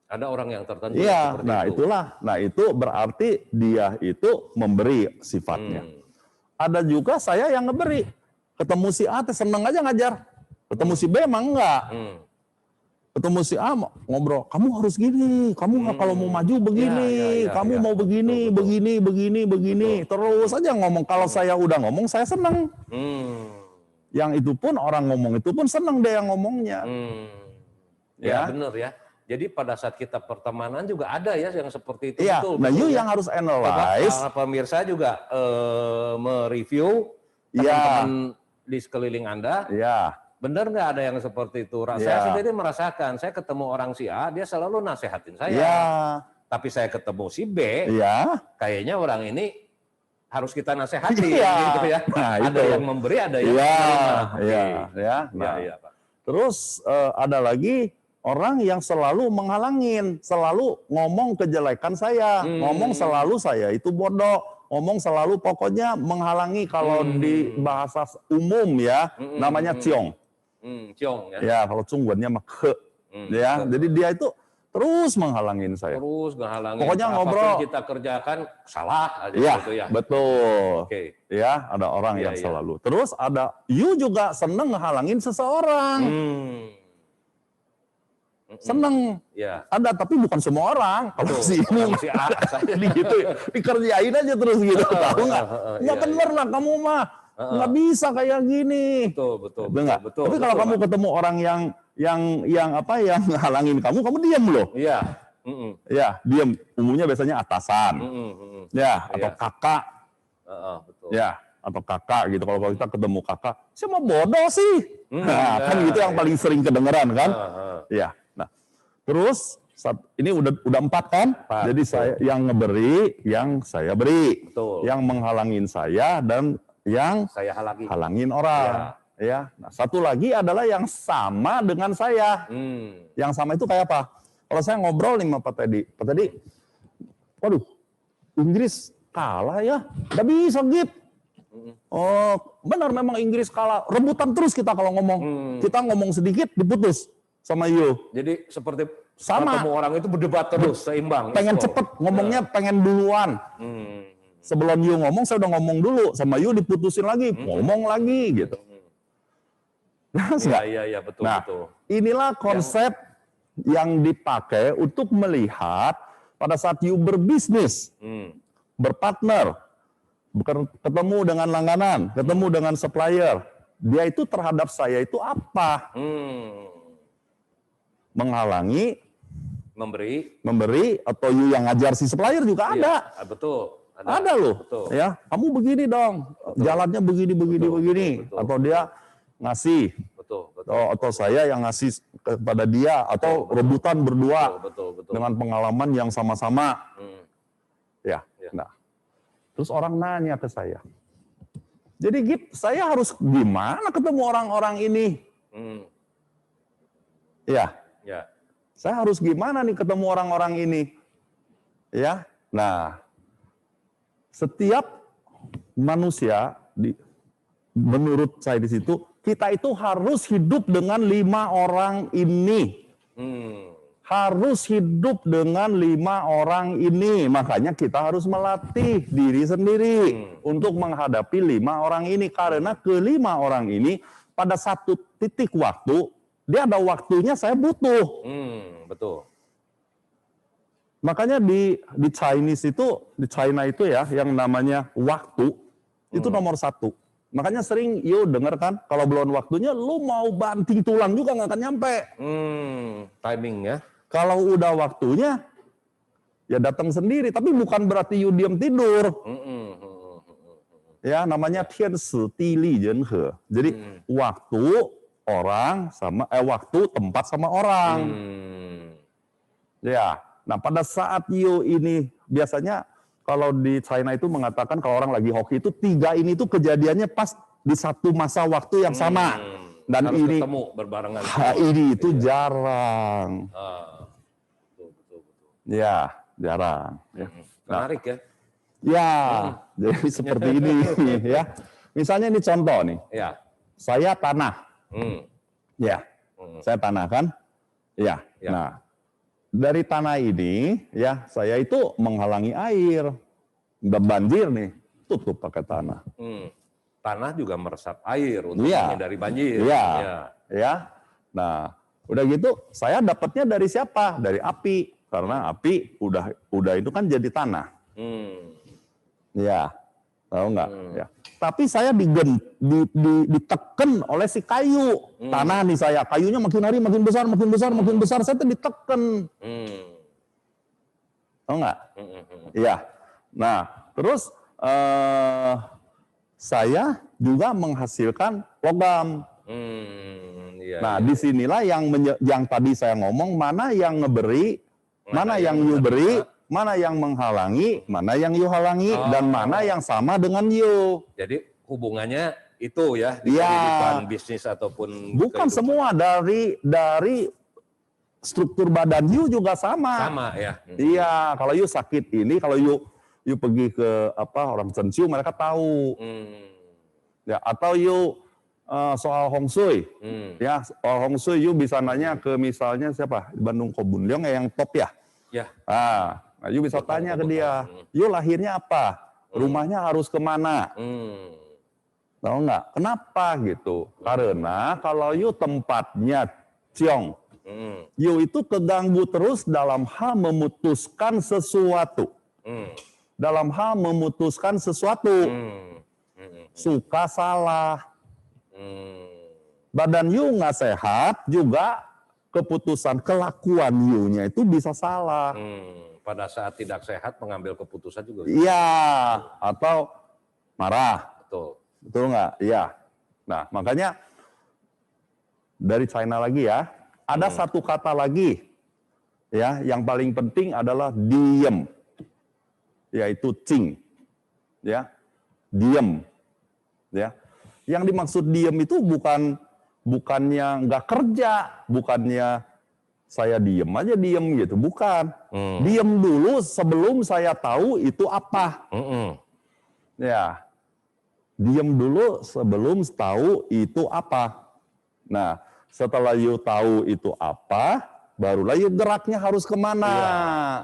Speaker 2: Ada orang yang tertentu.
Speaker 3: Iya,
Speaker 2: seperti
Speaker 3: nah
Speaker 2: itu.
Speaker 3: itulah. Nah itu berarti dia itu memberi sifatnya. Ada juga saya yang ngeberi. Ketemu si A seneng aja ngajar. Ketemu si B emang enggak. Ketemu si A ngobrol, kamu harus gini, kamu kalau mau maju begini, kamu mau begini,
Speaker 2: betul.
Speaker 3: begini. Terus aja ngomong. Kalau saya udah ngomong, saya seneng. Yang itu pun orang ngomong itu pun seneng deh yang ngomongnya.
Speaker 2: Ya benar ya. Jadi pada saat kita pertemanan juga ada ya yang seperti itu.
Speaker 3: Iya, nah you yang harus analyze.
Speaker 2: Para pemirsa juga mereview teman-teman di sekeliling Anda.
Speaker 3: Iya.
Speaker 2: Benar nggak ada yang seperti itu? Saya sendiri merasakan, saya ketemu orang si A, dia selalu nasehatin saya.
Speaker 3: Iya.
Speaker 2: Tapi saya ketemu si B, kayaknya orang ini harus kita nasehati. Gitu ya.
Speaker 3: Nah,
Speaker 2: ada
Speaker 3: itu.
Speaker 2: yang memberi, ada yang
Speaker 3: Iya. Nah,
Speaker 2: Pak.
Speaker 3: terus ada lagi orang yang selalu menghalangin, selalu ngomong kejelekan saya, ngomong selalu saya itu bodoh, ngomong selalu pokoknya menghalangi kalau di bahasa umum ya, namanya ciong.
Speaker 2: Ciong ya.
Speaker 3: Ya, kalau cungguannya mah ke. Ya, jadi dia itu terus menghalangin saya.
Speaker 2: Terus ngehalangin.
Speaker 3: Pokoknya
Speaker 2: apapun
Speaker 3: ngobrol.
Speaker 2: kita kerjakan salah aja
Speaker 3: Iya,
Speaker 2: gitu ya.
Speaker 3: betul.
Speaker 2: Oke.
Speaker 3: Ya, ada orang
Speaker 2: Iya,
Speaker 3: yang selalu. Terus ada you juga seneng ngehalangin seseorang. seneng.
Speaker 2: Ya.
Speaker 3: Ada, tapi bukan semua orang. Kalau si ini
Speaker 2: Orang si A saya.
Speaker 3: gitu, dikerjain aja terus gitu, tahu nggak? Nggak
Speaker 2: iya,
Speaker 3: bener lah kamu mah, nggak bisa kayak gini.
Speaker 2: Betul,
Speaker 3: Nggak?
Speaker 2: betul.
Speaker 3: Tapi kalau kamu ketemu orang yang halangin kamu diam loh.
Speaker 2: Iya.
Speaker 3: Ya, diam. Umumnya biasanya atasan. Ya, atau
Speaker 2: Iya.
Speaker 3: kakak.
Speaker 2: Betul.
Speaker 3: Ya, atau kakak gitu. Kalau kita ketemu kakak, saya mau bodoh sih. Nah, kan gitu yang paling sering kedengeran kan. Ya. Nah, terus ini udah 4 kan? Jadi
Speaker 2: betul.
Speaker 3: saya yang ngeberi, yang saya beri.
Speaker 2: Betul.
Speaker 3: Yang menghalangin saya dan yang
Speaker 2: Saya
Speaker 3: halangin orang. Ya. Nah, satu lagi adalah yang sama dengan saya. Yang sama itu kayak apa? Kalau saya ngobrol nih sama Pak Teddy, waduh, Inggris kalah ya, nggak bisa gitu. Oh, benar memang Inggris kalah. Rebutan terus kita kalau ngomong. Kita ngomong sedikit diputus sama Yo.
Speaker 2: Jadi seperti
Speaker 3: Sama.
Speaker 2: ketemu orang itu berdebat terus, seimbang.
Speaker 3: Pengen cepet, ngomongnya pengen duluan. Sebelum Yo ngomong, saya udah ngomong dulu. Sama Yo diputusin lagi, ngomong lagi gitu.
Speaker 2: Iya, betul,
Speaker 3: Nah,
Speaker 2: betul.
Speaker 3: inilah konsep yang dipakai untuk melihat pada saat Yo berbisnis, berpartner, ketemu dengan langganan, ketemu dengan supplier, dia itu terhadap saya itu apa? Menghalangi, memberi, atau you yang ngajar si supplier juga ada.
Speaker 2: Iya, betul.
Speaker 3: Ada loh.
Speaker 2: Betul.
Speaker 3: Ya, kamu begini dong, jalannya begini.
Speaker 2: Betul.
Speaker 3: Atau dia ngasih,
Speaker 2: Betul.
Speaker 3: atau saya yang ngasih kepada dia, atau rebutan berdua
Speaker 2: Betul.
Speaker 3: dengan pengalaman yang sama-sama. Ya.
Speaker 2: Ya.
Speaker 3: Nah, terus orang nanya ke saya, jadi Gip, saya harus gimana ketemu orang-orang ini? Ya, saya harus gimana nih ketemu orang-orang ini? Ya, nah, setiap manusia, menurut saya di situ, kita itu harus hidup dengan 5 orang ini. Harus hidup dengan 5 orang ini. Makanya kita harus melatih diri sendiri untuk menghadapi 5 orang ini. Karena ke-5 orang ini pada satu titik waktu, dia ada waktunya saya butuh.
Speaker 2: Betul.
Speaker 3: Makanya di China itu ya, yang namanya waktu, itu nomor 1. Makanya sering denger kan, kalau belum waktunya, lu mau banting tulang juga nggak akan nyampe.
Speaker 2: Timing ya.
Speaker 3: Kalau udah waktunya, ya datang sendiri. Tapi bukan berarti you diam tidur. Ya, namanya tian si ti li ren he. Jadi waktu orang sama waktu tempat sama orang. Ya. Nah, pada saat you ini biasanya kalau di China itu mengatakan kalau orang lagi hoki itu 3 ini tuh kejadiannya pas di satu masa waktu yang sama. Dan
Speaker 2: harus
Speaker 3: ini
Speaker 2: ketemu berbarengan.
Speaker 3: ini itu jarang.
Speaker 2: Betul.
Speaker 3: Ya, jarang. Ya.
Speaker 2: Menarik ya.
Speaker 3: Ya, jadi seperti ini ya. Misalnya ini contoh nih.
Speaker 2: Ya.
Speaker 3: Saya tanah. Ya. Saya tanah kan? Ya. Nah, dari tanah ini ya, saya itu menghalangi air. Udah banjir nih, tutup pakai tanah.
Speaker 2: Tanah juga meresap air untuk menghindari banjir.
Speaker 3: Iya. Ya. Nah, udah gitu saya dapatnya dari siapa? Dari api. Karena api udah itu kan jadi tanah. Ya. Tahu nggak? Ya. Tapi saya ditekan oleh si kayu. Tanah nih saya, kayunya makin hari makin besar, saya tuh ditekan. Tahu nggak? Iya. Nah, terus saya juga menghasilkan logam. Nah, disinilah yang tadi saya ngomong, mana yang ngeberi, mana yang you beri, mana yang menghalangi, mana yang you halangi, dan mana yang sama dengan you.
Speaker 2: Jadi hubungannya itu ya di kehidupan bisnis ataupun
Speaker 3: bukan semua, dari struktur badan you juga sama.
Speaker 2: Sama ya.
Speaker 3: Iya, kalau you sakit ini, kalau you pergi ke orang Sensiu, mereka tahu. Ya, atau you soal Hong Shui. Ya, soal Hong Shui you bisa nanya ke misalnya siapa? Bandung Kobun Leong yang top ya.
Speaker 2: Ya.
Speaker 3: Nah, you bisa tanya ke dia, you lahirnya apa? Rumahnya harus kemana? Tahu nggak? Kenapa gitu? Karena kalau you tempatnya Ciong, You itu keganggu terus dalam hal memutuskan sesuatu. Dalam hal memutuskan sesuatu. Suka salah. Badan you nggak sehat juga keputusan kelakuan you-nya itu bisa salah.
Speaker 2: Pada saat tidak sehat mengambil keputusan juga.
Speaker 3: Iya, atau marah.
Speaker 2: Betul.
Speaker 3: Betul nggak? Iya. Nah, makanya dari China lagi ya, ada satu kata lagi ya, yang paling penting adalah diem, yaitu cing, ya, diem, ya. Yang dimaksud diem itu bukannya nggak kerja, bukannya saya diem aja diem gitu, bukan. Diem dulu sebelum saya tahu itu apa, ya. Diem dulu sebelum tahu itu apa. Nah, setelah you tahu itu apa, barulah you geraknya harus kemana.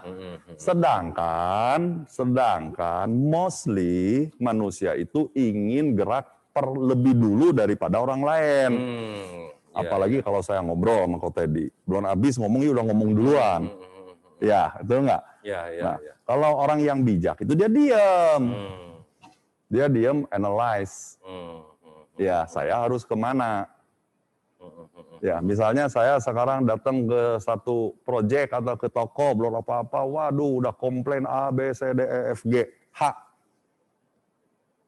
Speaker 3: Sedangkan mostly manusia itu ingin gerak terlebih dulu daripada orang lain. Apalagi kalau saya ngobrol sama Ko Teddy, belum habis ngomong, you udah ngomong duluan. Ya, betul nggak? Nah, kalau orang yang bijak itu dia diam. Dia diam, analyze. Ya, saya harus kemana? Ya, misalnya saya sekarang datang ke satu proyek atau ke toko, belum apa-apa, waduh, udah komplain A, B, C, D, E, F, G, H.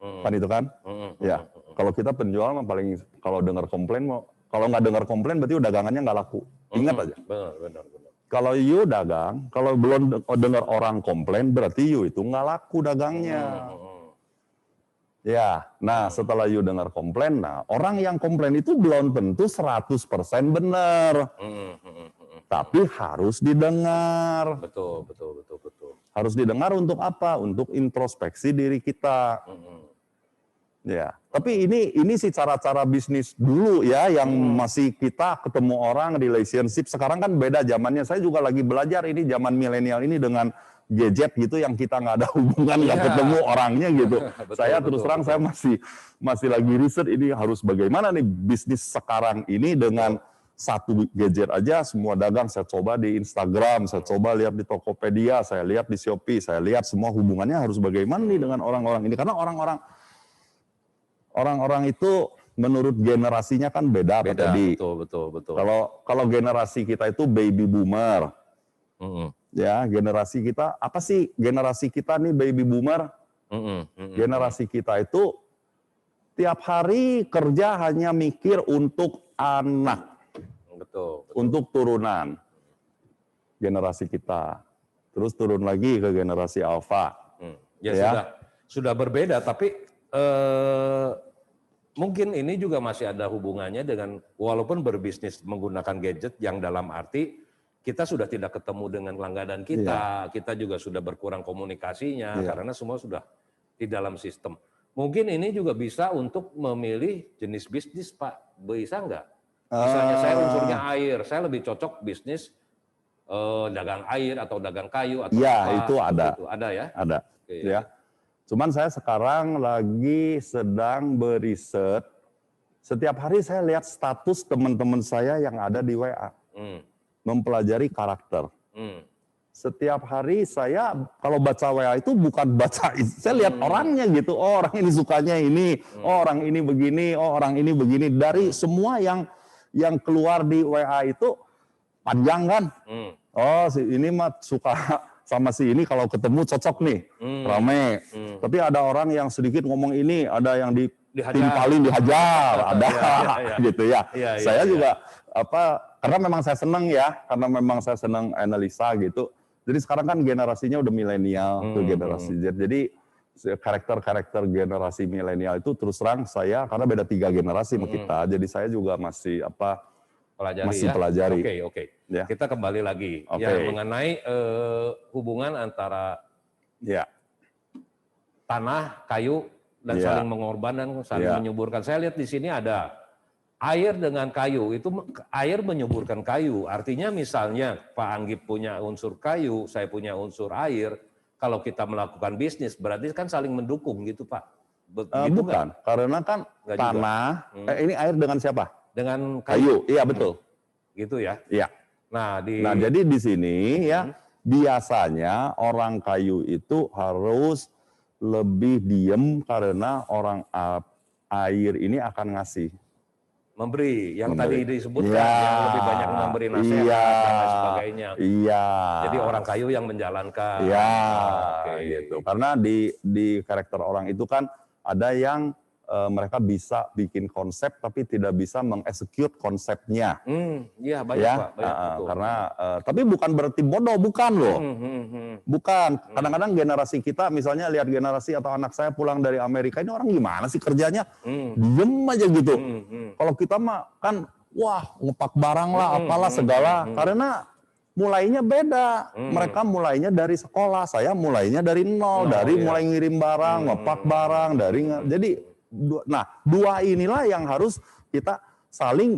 Speaker 3: Kan itu kan? Ya, kalau kita penjual mah paling kalau dengar komplain, kalau nggak dengar komplain berarti dagangannya nggak laku. Ingat aja.
Speaker 2: Benar.
Speaker 3: Kalau you dagang, kalau belum dengar orang komplain, berarti you itu nggak laku dagangnya. Ya, nah setelah you dengar komplain, nah orang yang komplain itu belum tentu 100% benar. Tapi harus didengar.
Speaker 2: Betul.
Speaker 3: Harus didengar untuk apa? Untuk introspeksi diri kita. Ya, tapi ini sih cara-cara bisnis dulu ya, yang masih kita ketemu orang, relationship. Sekarang kan beda zamannya. Saya juga lagi belajar ini zaman milenial ini dengan gadget gitu yang kita nggak ada hubungan, nggak ketemu orangnya gitu. Saya terus terang saya masih lagi riset ini harus bagaimana nih bisnis sekarang ini dengan satu gadget aja semua dagang. Saya coba di Instagram, saya coba lihat di Tokopedia, saya lihat di Shopee, saya lihat semua hubungannya harus bagaimana nih dengan orang-orang ini, karena orang-orang itu menurut generasinya kan beda. Tadi.
Speaker 2: Betul.
Speaker 3: Kalau generasi kita itu baby boomer. Ya, generasi kita, apa sih generasi kita nih baby boomer? Generasi kita itu tiap hari kerja hanya mikir untuk anak.
Speaker 2: Betul.
Speaker 3: Untuk turunan. Generasi kita. Terus turun lagi ke generasi alpha.
Speaker 2: Ya. Sudah berbeda, tapi mungkin ini juga masih ada hubungannya dengan, walaupun berbisnis menggunakan gadget yang dalam arti kita sudah tidak ketemu dengan langganan kita juga sudah berkurang komunikasinya karena semua sudah di dalam sistem. Mungkin ini juga bisa untuk memilih jenis bisnis, Pak. Bisa nggak? Misalnya saya unsurnya air, saya lebih cocok bisnis dagang air atau dagang kayu atau apa.
Speaker 3: Itu ada.
Speaker 2: Itu ada ya?
Speaker 3: Ada. Ya. Cuman saya sekarang lagi sedang beriset. Setiap hari saya lihat status teman-teman saya yang ada di WA. Mempelajari karakter. Setiap hari saya kalau baca WA itu bukan baca, saya lihat orangnya gitu. Oh, orang ini sukanya ini, oh orang ini begini, oh orang ini begini. Dari semua yang keluar di WA itu panjang kan. Oh, si ini mah suka sama si ini, kalau ketemu cocok nih, rame. Tapi ada orang yang sedikit ngomong ini, ada yang ditimpalin, dihajar, ada gitu ya. Saya juga karena memang saya senang ya, karena memang saya senang analisa gitu. Jadi sekarang kan generasinya udah milenial, tuh generasi Z. Jadi karakter generasi milenial itu terus terang saya, karena beda 3 generasi sama kita, jadi saya juga masih pelajari.
Speaker 2: Oke. Ya. Kita kembali lagi ya mengenai hubungan antara tanah, kayu dan saling mengorbankan, saling menyuburkan. Saya lihat di sini ada air dengan kayu, itu air menyuburkan kayu. Artinya misalnya Pak Anggip punya unsur kayu, saya punya unsur air. Kalau kita melakukan bisnis berarti kan saling mendukung gitu, Pak.
Speaker 3: Bukan, karena kan tanah, ini air dengan siapa?
Speaker 2: Dengan
Speaker 3: kayu. Iya betul.
Speaker 2: Gitu ya?
Speaker 3: Iya. Nah, jadi di sini ya biasanya orang kayu itu harus lebih diem karena orang air ini akan ngasih.
Speaker 2: Memberi, yang
Speaker 3: Memberi.
Speaker 2: tadi disebutkan,
Speaker 3: Ya,
Speaker 2: yang lebih banyak memberi nasihat
Speaker 3: iya,
Speaker 2: dan lain sebagainya.
Speaker 3: Iya.
Speaker 2: Jadi orang kayu yang menjalankan.
Speaker 3: Iya,
Speaker 2: Oke.
Speaker 3: gitu. Karena di karakter orang itu kan ada yang mereka bisa bikin konsep tapi tidak bisa mengeksekut konsepnya.
Speaker 2: Iya banyak
Speaker 3: Ya,
Speaker 2: Pak, banyak betul.
Speaker 3: karena tapi bukan berarti bodoh, bukan loh. Bukan. Kadang-kadang generasi kita, misalnya lihat generasi atau anak saya pulang dari Amerika, ini orang gimana sih kerjanya? Diem aja gitu. Kalau kita mah kan, wah ngepak barang lah, apalah segala. Karena mulainya beda. Mereka mulainya dari sekolah, saya mulainya dari nol. Dari mulai ngirim barang, ngepak barang, jadi dua inilah yang harus kita saling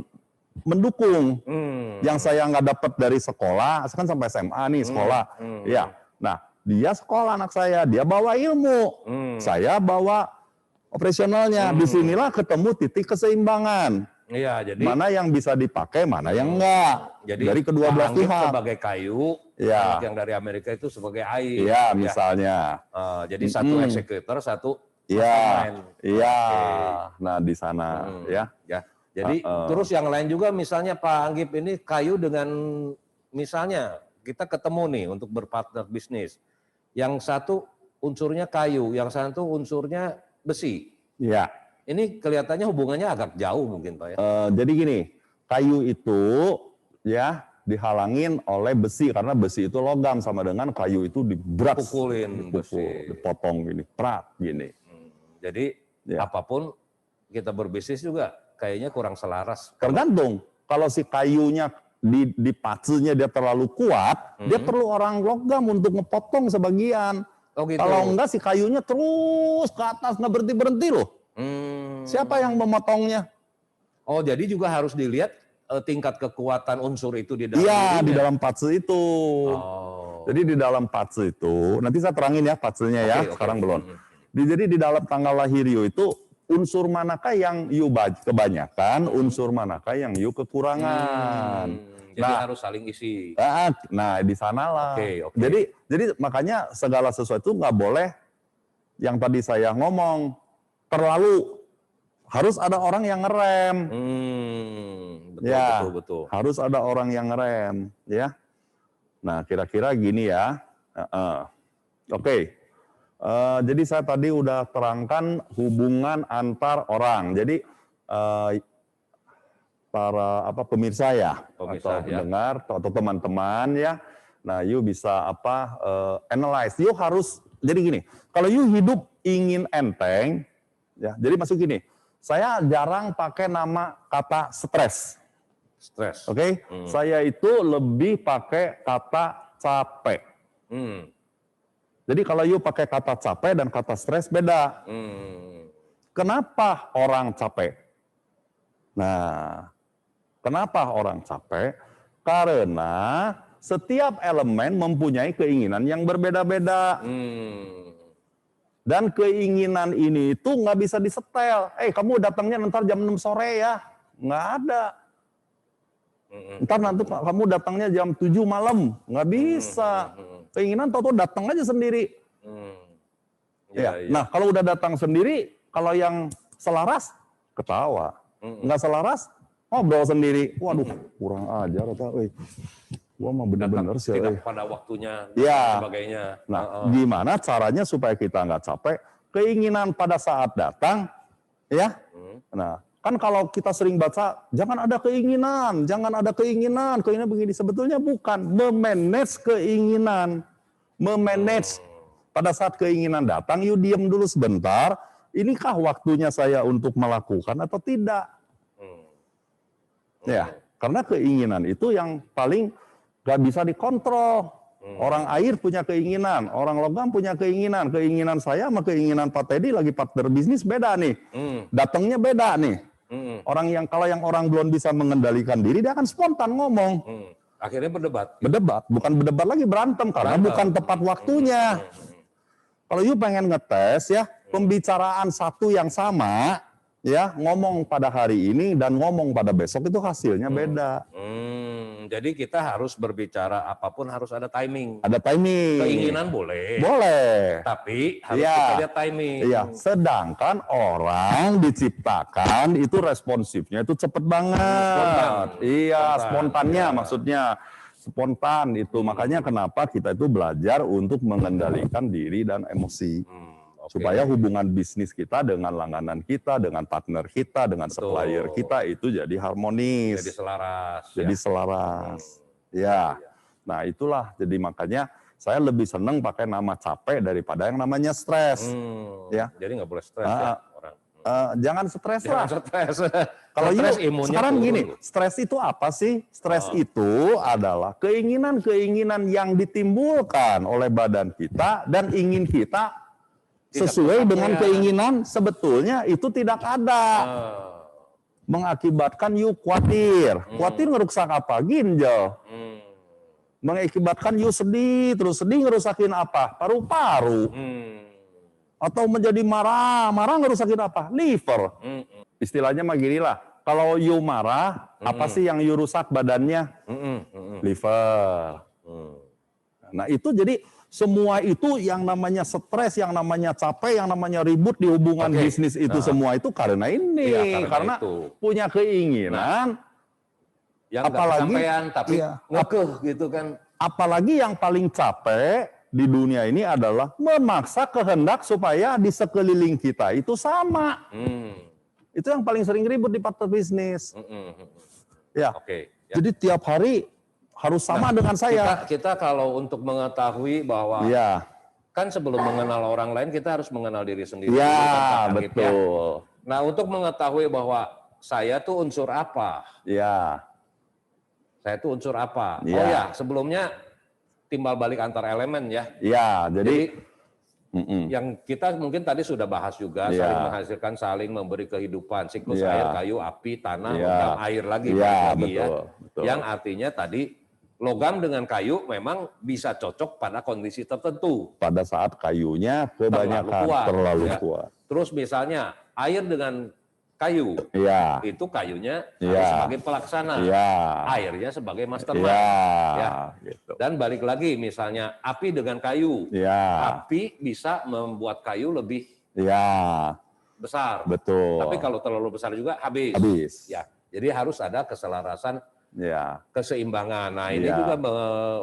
Speaker 3: mendukung. Yang saya nggak dapat dari sekolah, kan sampai SMA nih sekolah. Ya, nah dia sekolah anak saya, dia bawa ilmu, saya bawa operasionalnya. Disinilah ketemu titik keseimbangan.
Speaker 2: Iya, jadi
Speaker 3: mana yang bisa dipakai, mana yang enggak.
Speaker 2: jadi
Speaker 3: Dari kedua belah
Speaker 2: Pak Anggit
Speaker 3: pihak.
Speaker 2: sebagai kayu,
Speaker 3: Ya.
Speaker 2: anak yang dari Amerika itu sebagai air.
Speaker 3: Iya, misalnya.
Speaker 2: Jadi satu eksekutor, satu
Speaker 3: Iya,
Speaker 2: mastermind.
Speaker 3: iya.
Speaker 2: Oke.
Speaker 3: Nah di sana, ya.
Speaker 2: Ya. Jadi terus yang lain juga misalnya Pak Anggit ini kayu dengan misalnya kita ketemu nih untuk berpartner bisnis. Yang satu unsurnya kayu, yang satu unsurnya besi.
Speaker 3: Iya.
Speaker 2: Ini kelihatannya hubungannya agak jauh mungkin Pak ya.
Speaker 3: Jadi gini, kayu itu ya dihalangin oleh besi karena besi itu logam, sama dengan kayu itu diberat,
Speaker 2: Pukulin besi.
Speaker 3: dipotong gini, prak gini.
Speaker 2: Jadi apapun kita berbisnis juga kayaknya kurang selaras.
Speaker 3: Tergantung. Kalau si kayunya di pacunya dia terlalu kuat, dia perlu orang logam untuk ngepotong sebagian.
Speaker 2: Oh gitu.
Speaker 3: Kalau enggak si kayunya terus ke atas, nggak berhenti-berhenti loh. Siapa yang memotongnya?
Speaker 2: Oh jadi juga harus dilihat tingkat kekuatan unsur itu di dalam
Speaker 3: Iya,
Speaker 2: dirinya.
Speaker 3: di dalam pacu itu.
Speaker 2: Oh.
Speaker 3: Jadi di dalam pacu itu, nanti saya terangin ya pacunya ya, sekarang belum. Jadi di dalam tanggal lahir Yu itu unsur manakah yang Yu kebanyakan, unsur manakah yang Yu kekurangan.
Speaker 2: Jadi harus saling isi.
Speaker 3: Nah di sanalah.
Speaker 2: Oke.
Speaker 3: Jadi makanya segala sesuatu nggak boleh yang tadi saya ngomong terlalu, harus ada orang yang ngerem.
Speaker 2: Betul.
Speaker 3: Harus ada orang yang ngerem, ya. Nah kira-kira gini ya. Oke. Jadi saya tadi udah terangkan hubungan antar orang. Jadi para pemirsa ya, atau pendengar atau teman-teman ya. Nah, you bisa analyze. You harus, jadi gini, kalau you hidup ingin enteng, ya. Jadi masuk gini, saya jarang pakai nama kata stres.
Speaker 2: Stres.
Speaker 3: Oke, saya itu lebih pakai kata capek. Jadi kalau you pakai kata capek dan kata stres beda. Kenapa orang capek? Nah, kenapa orang capek? Karena setiap elemen mempunyai keinginan yang berbeda-beda. Dan keinginan ini itu nggak bisa disetel. Kamu datangnya ntar jam 6 sore ya. Nggak ada. Ntar nanti kamu datangnya jam 7 malam. Nggak bisa. Keinginan tahu datang aja sendiri. Nah, kalau udah datang sendiri, kalau yang selaras, ketawa. Nggak selaras, ngobrol sendiri. Waduh, kurang ajar. Gua mah bener-bener sih.
Speaker 2: Tidak pada waktunya dan sebagainya.
Speaker 3: Nah, gimana caranya supaya kita nggak capek? Keinginan pada saat datang, ya. Nah, kan kalau kita sering baca, jangan ada keinginan, keinginan begini. Sebetulnya bukan, memanage keinginan. Memanage pada saat keinginan datang, you diem dulu sebentar. Inikah waktunya saya untuk melakukan atau tidak? Ya, karena keinginan itu yang paling gak bisa dikontrol. Orang air punya keinginan, orang logam punya keinginan. Keinginan saya sama keinginan Pak Teddy lagi partner bisnis beda nih. Datangnya beda nih. Kalau yang orang belum bisa mengendalikan diri, dia akan spontan ngomong.
Speaker 2: Akhirnya berdebat.
Speaker 3: Bukan berdebat lagi, berantem karena bukan tepat waktunya. Kalau you pengen ngetes ya, pembicaraan satu yang sama, ya ngomong pada hari ini dan ngomong pada besok itu hasilnya beda.
Speaker 2: Jadi kita harus berbicara apapun harus ada timing.
Speaker 3: Ada timing.
Speaker 2: Keinginan boleh.
Speaker 3: Boleh.
Speaker 2: Tapi harus
Speaker 3: Iya.
Speaker 2: kita lihat timing.
Speaker 3: Iya, sedangkan orang diciptakan itu responsifnya itu cepet banget.
Speaker 2: Spontan.
Speaker 3: Iya,
Speaker 2: Spontan,
Speaker 3: spontannya
Speaker 2: iya.
Speaker 3: maksudnya. Spontan itu. Makanya kenapa kita itu belajar untuk mengendalikan diri dan emosi.
Speaker 2: Oke.
Speaker 3: Supaya hubungan bisnis kita dengan langganan kita, dengan partner kita, dengan
Speaker 2: Betul.
Speaker 3: supplier kita itu jadi harmonis.
Speaker 2: Jadi selaras.
Speaker 3: Jadi
Speaker 2: ya.
Speaker 3: selaras. Ya. Nah, itulah jadi makanya saya lebih seneng pakai nama capek daripada yang namanya stres. Ya.
Speaker 2: Jadi nggak boleh stres ya orang.
Speaker 3: Jangan stres lah.
Speaker 2: Jangan stres.
Speaker 3: Kalau
Speaker 2: Stres
Speaker 3: yuk,
Speaker 2: imunnya
Speaker 3: sekarang
Speaker 2: turun.
Speaker 3: gini, stres itu apa sih? Stres itu adalah keinginan-keinginan yang ditimbulkan oleh badan kita dan ingin kita sesuai dengan keinginan sebetulnya itu tidak ada. Mengakibatkan you khawatir. Khawatir ngerusak apa? Ginjal. Mengakibatkan you sedih, terus sedih ngerusakin apa? Paru-paru. Atau menjadi marah, marah ngerusakin apa? Liver. Istilahnya mah gini lah, kalau you marah, apa sih yang you rusak badannya? Liver. Nah itu jadi semua itu yang namanya stres, yang namanya capek, yang namanya ribut di hubungan bisnis itu semua itu karena ini.
Speaker 2: Iya,
Speaker 3: karena
Speaker 2: itu.
Speaker 3: punya keinginan.
Speaker 2: Yang nggak
Speaker 3: apalagi
Speaker 2: kesampaian tapi ngekeh gitu kan.
Speaker 3: Apalagi yang paling capek di dunia ini adalah memaksa kehendak supaya di sekeliling kita itu sama. Itu yang paling sering ribut di partner bisnis. Ya.
Speaker 2: Oke. Ya.
Speaker 3: Jadi tiap hari harus sama dengan saya.
Speaker 2: Kita kalau untuk mengetahui bahwa kan sebelum mengenal orang lain kita harus mengenal diri sendiri.
Speaker 3: Ya, betul.
Speaker 2: Nah, untuk mengetahui bahwa saya tuh unsur apa?
Speaker 3: Ya.
Speaker 2: Saya tuh unsur apa?
Speaker 3: Ya.
Speaker 2: Oh ya, sebelumnya timbal balik antar elemen ya.
Speaker 3: Ya, jadi
Speaker 2: yang kita mungkin tadi sudah bahas juga, saling menghasilkan, saling memberi kehidupan, siklus air, kayu, api, tanah, logam, air lagi,
Speaker 3: betul.
Speaker 2: Yang artinya tadi logam dengan kayu memang bisa cocok pada kondisi tertentu.
Speaker 3: Pada saat kayunya kebanyakan terlalu kuat.
Speaker 2: Terus misalnya air dengan kayu, itu kayunya harus sebagai pelaksana, airnya sebagai mastermind.
Speaker 3: Gitu.
Speaker 2: Dan balik lagi misalnya api dengan kayu, api bisa membuat kayu lebih besar.
Speaker 3: Betul.
Speaker 2: Tapi kalau terlalu besar juga habis. Ya, jadi harus ada keselarasan, keseimbangan. Nah ini juga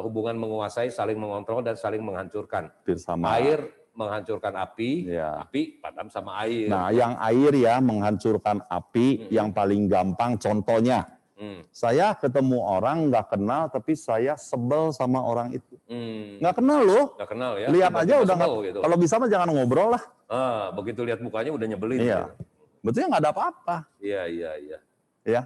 Speaker 2: hubungan menguasai, saling mengontrol dan saling menghancurkan.
Speaker 3: Bersama.
Speaker 2: Air menghancurkan api, api padam sama air.
Speaker 3: Nah, yang air ya menghancurkan api yang paling gampang contohnya. Saya ketemu orang nggak kenal tapi saya sebel sama orang itu. Nggak kenal loh.
Speaker 2: Nggak kenal ya.
Speaker 3: Lihat aja udah nggak.
Speaker 2: Gitu.
Speaker 3: Kalau bisa mah jangan ngobrol lah.
Speaker 2: Begitu lihat mukanya udah nyebelin.
Speaker 3: Iya.
Speaker 2: Gitu.
Speaker 3: Betulnya nggak ada apa-apa.
Speaker 2: Iya.
Speaker 3: Ya.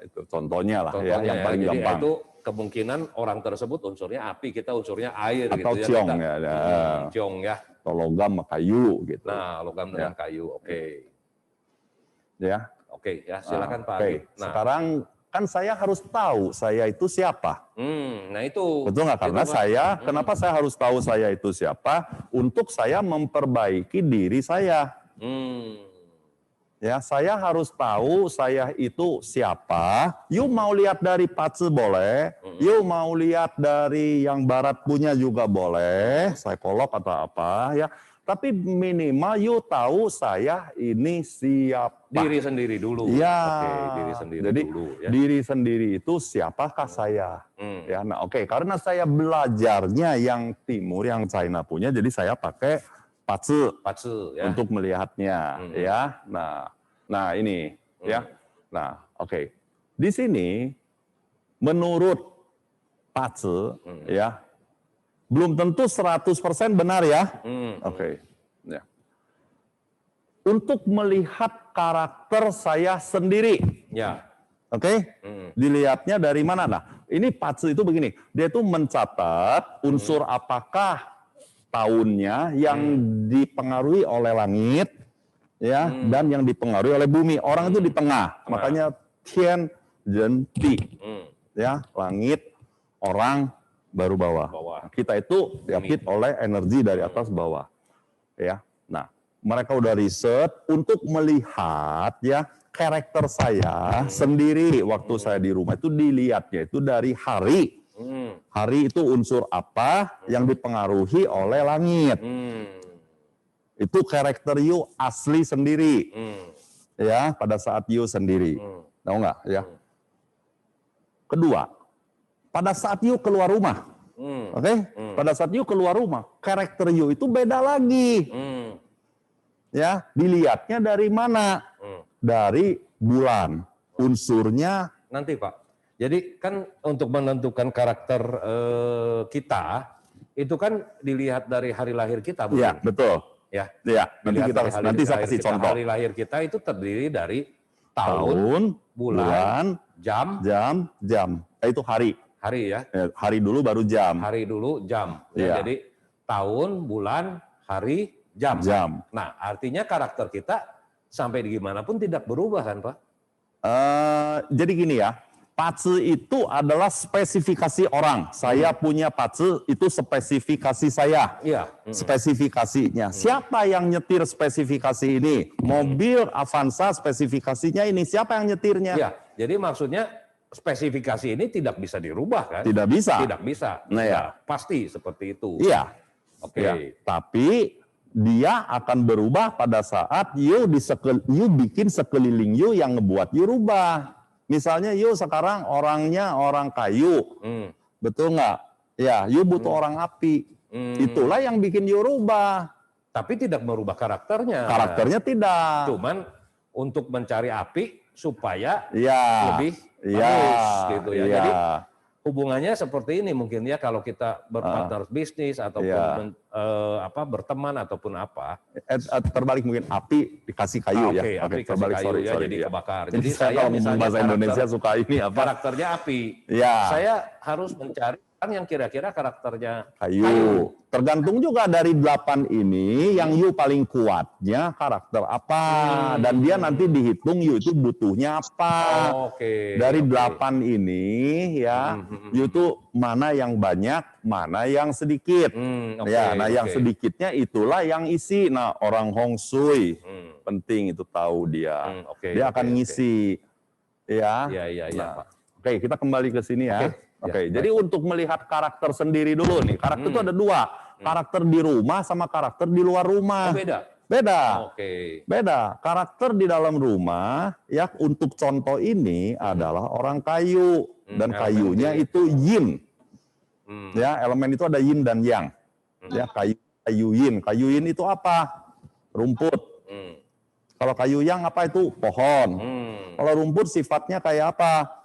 Speaker 3: Itu contohnya lah
Speaker 2: contohnya,
Speaker 3: yang paling gampang.
Speaker 2: Itu kemungkinan orang tersebut unsurnya api, kita unsurnya air.
Speaker 3: Atau
Speaker 2: gitu
Speaker 3: ciong
Speaker 2: ya. Ciong ya.
Speaker 3: Atau logam sama kayu gitu.
Speaker 2: Nah, logam dengan kayu, oke.
Speaker 3: Ya.
Speaker 2: Oke, ya silakan Pak.
Speaker 3: Oke.
Speaker 2: Nah,
Speaker 3: sekarang kan saya harus tahu saya itu siapa.
Speaker 2: Nah itu.
Speaker 3: Betul nggak? Karena kenapa saya harus tahu saya itu siapa? Untuk saya memperbaiki diri saya. Ya, saya harus tahu saya itu siapa. You mau lihat dari Patse boleh, you mau lihat dari yang barat punya juga boleh, psikolog atau apa ya. Tapi minimal you tahu saya ini siapa.
Speaker 2: Diri sendiri dulu.
Speaker 3: Ya.
Speaker 2: Oke, diri sendiri
Speaker 3: jadi,
Speaker 2: dulu. Ya.
Speaker 3: Diri sendiri itu siapakah saya? Ya, nah oke. Karena saya belajarnya yang timur, yang China punya, jadi saya pakai Patse
Speaker 2: ya.
Speaker 3: untuk melihatnya, ya. Nah ini, ya. Nah, oke. Di sini, menurut Patse, ya, belum tentu 100% benar ya. Oke. Ya. Untuk melihat karakter saya sendiri.
Speaker 2: Ya.
Speaker 3: Oke. Dilihatnya dari mana? Nah, ini Patse itu begini. Dia itu mencatat unsur apakah tahunnya yang dipengaruhi oleh langit, ya, dan yang dipengaruhi oleh bumi. Orang itu di tengah. Makanya Tian dan Ti. Ya, langit, orang, baru bawah. Kita itu diapit oleh energi dari atas bawah. Ya. Nah, mereka udah riset untuk melihat ya karakter saya sendiri waktu saya di rumah itu dilihatnya itu dari hari. Hari itu unsur apa yang dipengaruhi oleh langit. Itu karakter you asli sendiri. Ya, pada saat you sendiri. Tahu nggak ya? Kedua, pada saat you keluar rumah. Oke? Pada saat you keluar rumah, karakter you itu beda lagi. Ya, dilihatnya dari mana? Dari bulan. Unsurnya
Speaker 2: Nanti Pak. Jadi kan untuk menentukan karakter kita itu kan dilihat dari hari lahir kita, Bu.
Speaker 3: ya, betul.
Speaker 2: Ya.
Speaker 3: Ya, nanti
Speaker 2: Dilihat dari
Speaker 3: nanti saya
Speaker 2: lahir
Speaker 3: kasih
Speaker 2: kita.
Speaker 3: contoh.
Speaker 2: Hari lahir kita itu terdiri dari tahun,
Speaker 3: Tahun,
Speaker 2: bulan, jam,
Speaker 3: jam. Itu hari.
Speaker 2: hari ya.
Speaker 3: Hari dulu baru jam.
Speaker 2: Hari dulu jam.
Speaker 3: Iya.
Speaker 2: Jadi tahun, bulan, hari, jam. Nah, artinya karakter kita sampai gimana pun tidak berubah kan, Pak?
Speaker 3: Jadi gini ya, patse itu adalah spesifikasi orang. Saya punya patse itu spesifikasi saya.
Speaker 2: Iya.
Speaker 3: Spesifikasinya. Siapa yang nyetir spesifikasi ini? Mobil Avanza spesifikasinya ini. Siapa yang nyetirnya?
Speaker 2: Iya. Jadi maksudnya spesifikasi ini tidak bisa dirubah kan?
Speaker 3: Tidak bisa.
Speaker 2: Tidak bisa.
Speaker 3: Nah, ya.
Speaker 2: Pasti seperti itu.
Speaker 3: Iya.
Speaker 2: Oke.
Speaker 3: Ya, tapi dia akan berubah pada saat you bikin sekeliling you yang ngebuat you rubah. Misalnya you sekarang orangnya orang kayu, betul nggak? Ya, you butuh orang api. Itulah yang bikin you rubah.
Speaker 2: Tapi tidak merubah karakternya.
Speaker 3: Karakternya tidak.
Speaker 2: Cuman untuk mencari api supaya
Speaker 3: Ya,
Speaker 2: lebih
Speaker 3: ya,
Speaker 2: bagus gitu ya.
Speaker 3: ya.
Speaker 2: Jadi hubungannya seperti ini mungkin ya kalau kita berpartner bisnis ataupun berteman ataupun apa.
Speaker 3: Terbalik mungkin api dikasih kayu ya.
Speaker 2: Api kasih
Speaker 3: terbalik,
Speaker 2: kayu ya jadi kebakar.
Speaker 3: Jadi saya kalau ngomong bahasa Indonesia suka ini apa?
Speaker 2: Karakternya api.
Speaker 3: Ya.
Speaker 2: Saya harus mencari yang kira-kira karakternya
Speaker 3: kayu. Tergantung juga dari 8 ini yang you paling kuatnya karakter apa dan dia nanti dihitung you itu butuhnya apa. Dari 8 ini ya you tuh mana yang banyak, mana yang sedikit. Yang sedikitnya itulah yang isi. Nah, orang Hong Shui penting itu tahu dia. Dia akan ngisi ya.
Speaker 2: Iya,
Speaker 3: Nah,
Speaker 2: Pak.
Speaker 3: Oke, kita kembali ke sini ya. Oke, jadi untuk melihat karakter sendiri dulu nih. Karakter itu ada 2. Karakter di rumah sama karakter di luar rumah.
Speaker 2: Beda.
Speaker 3: Beda. Karakter di dalam rumah ya untuk contoh ini adalah orang kayu dan kayunya itu yin. Ya, elemen itu ada yin dan yang. Ya, kayu yin. Kayu yin itu apa? Rumput. Kalau kayu yang apa itu? Pohon. Kalau rumput sifatnya kayak apa?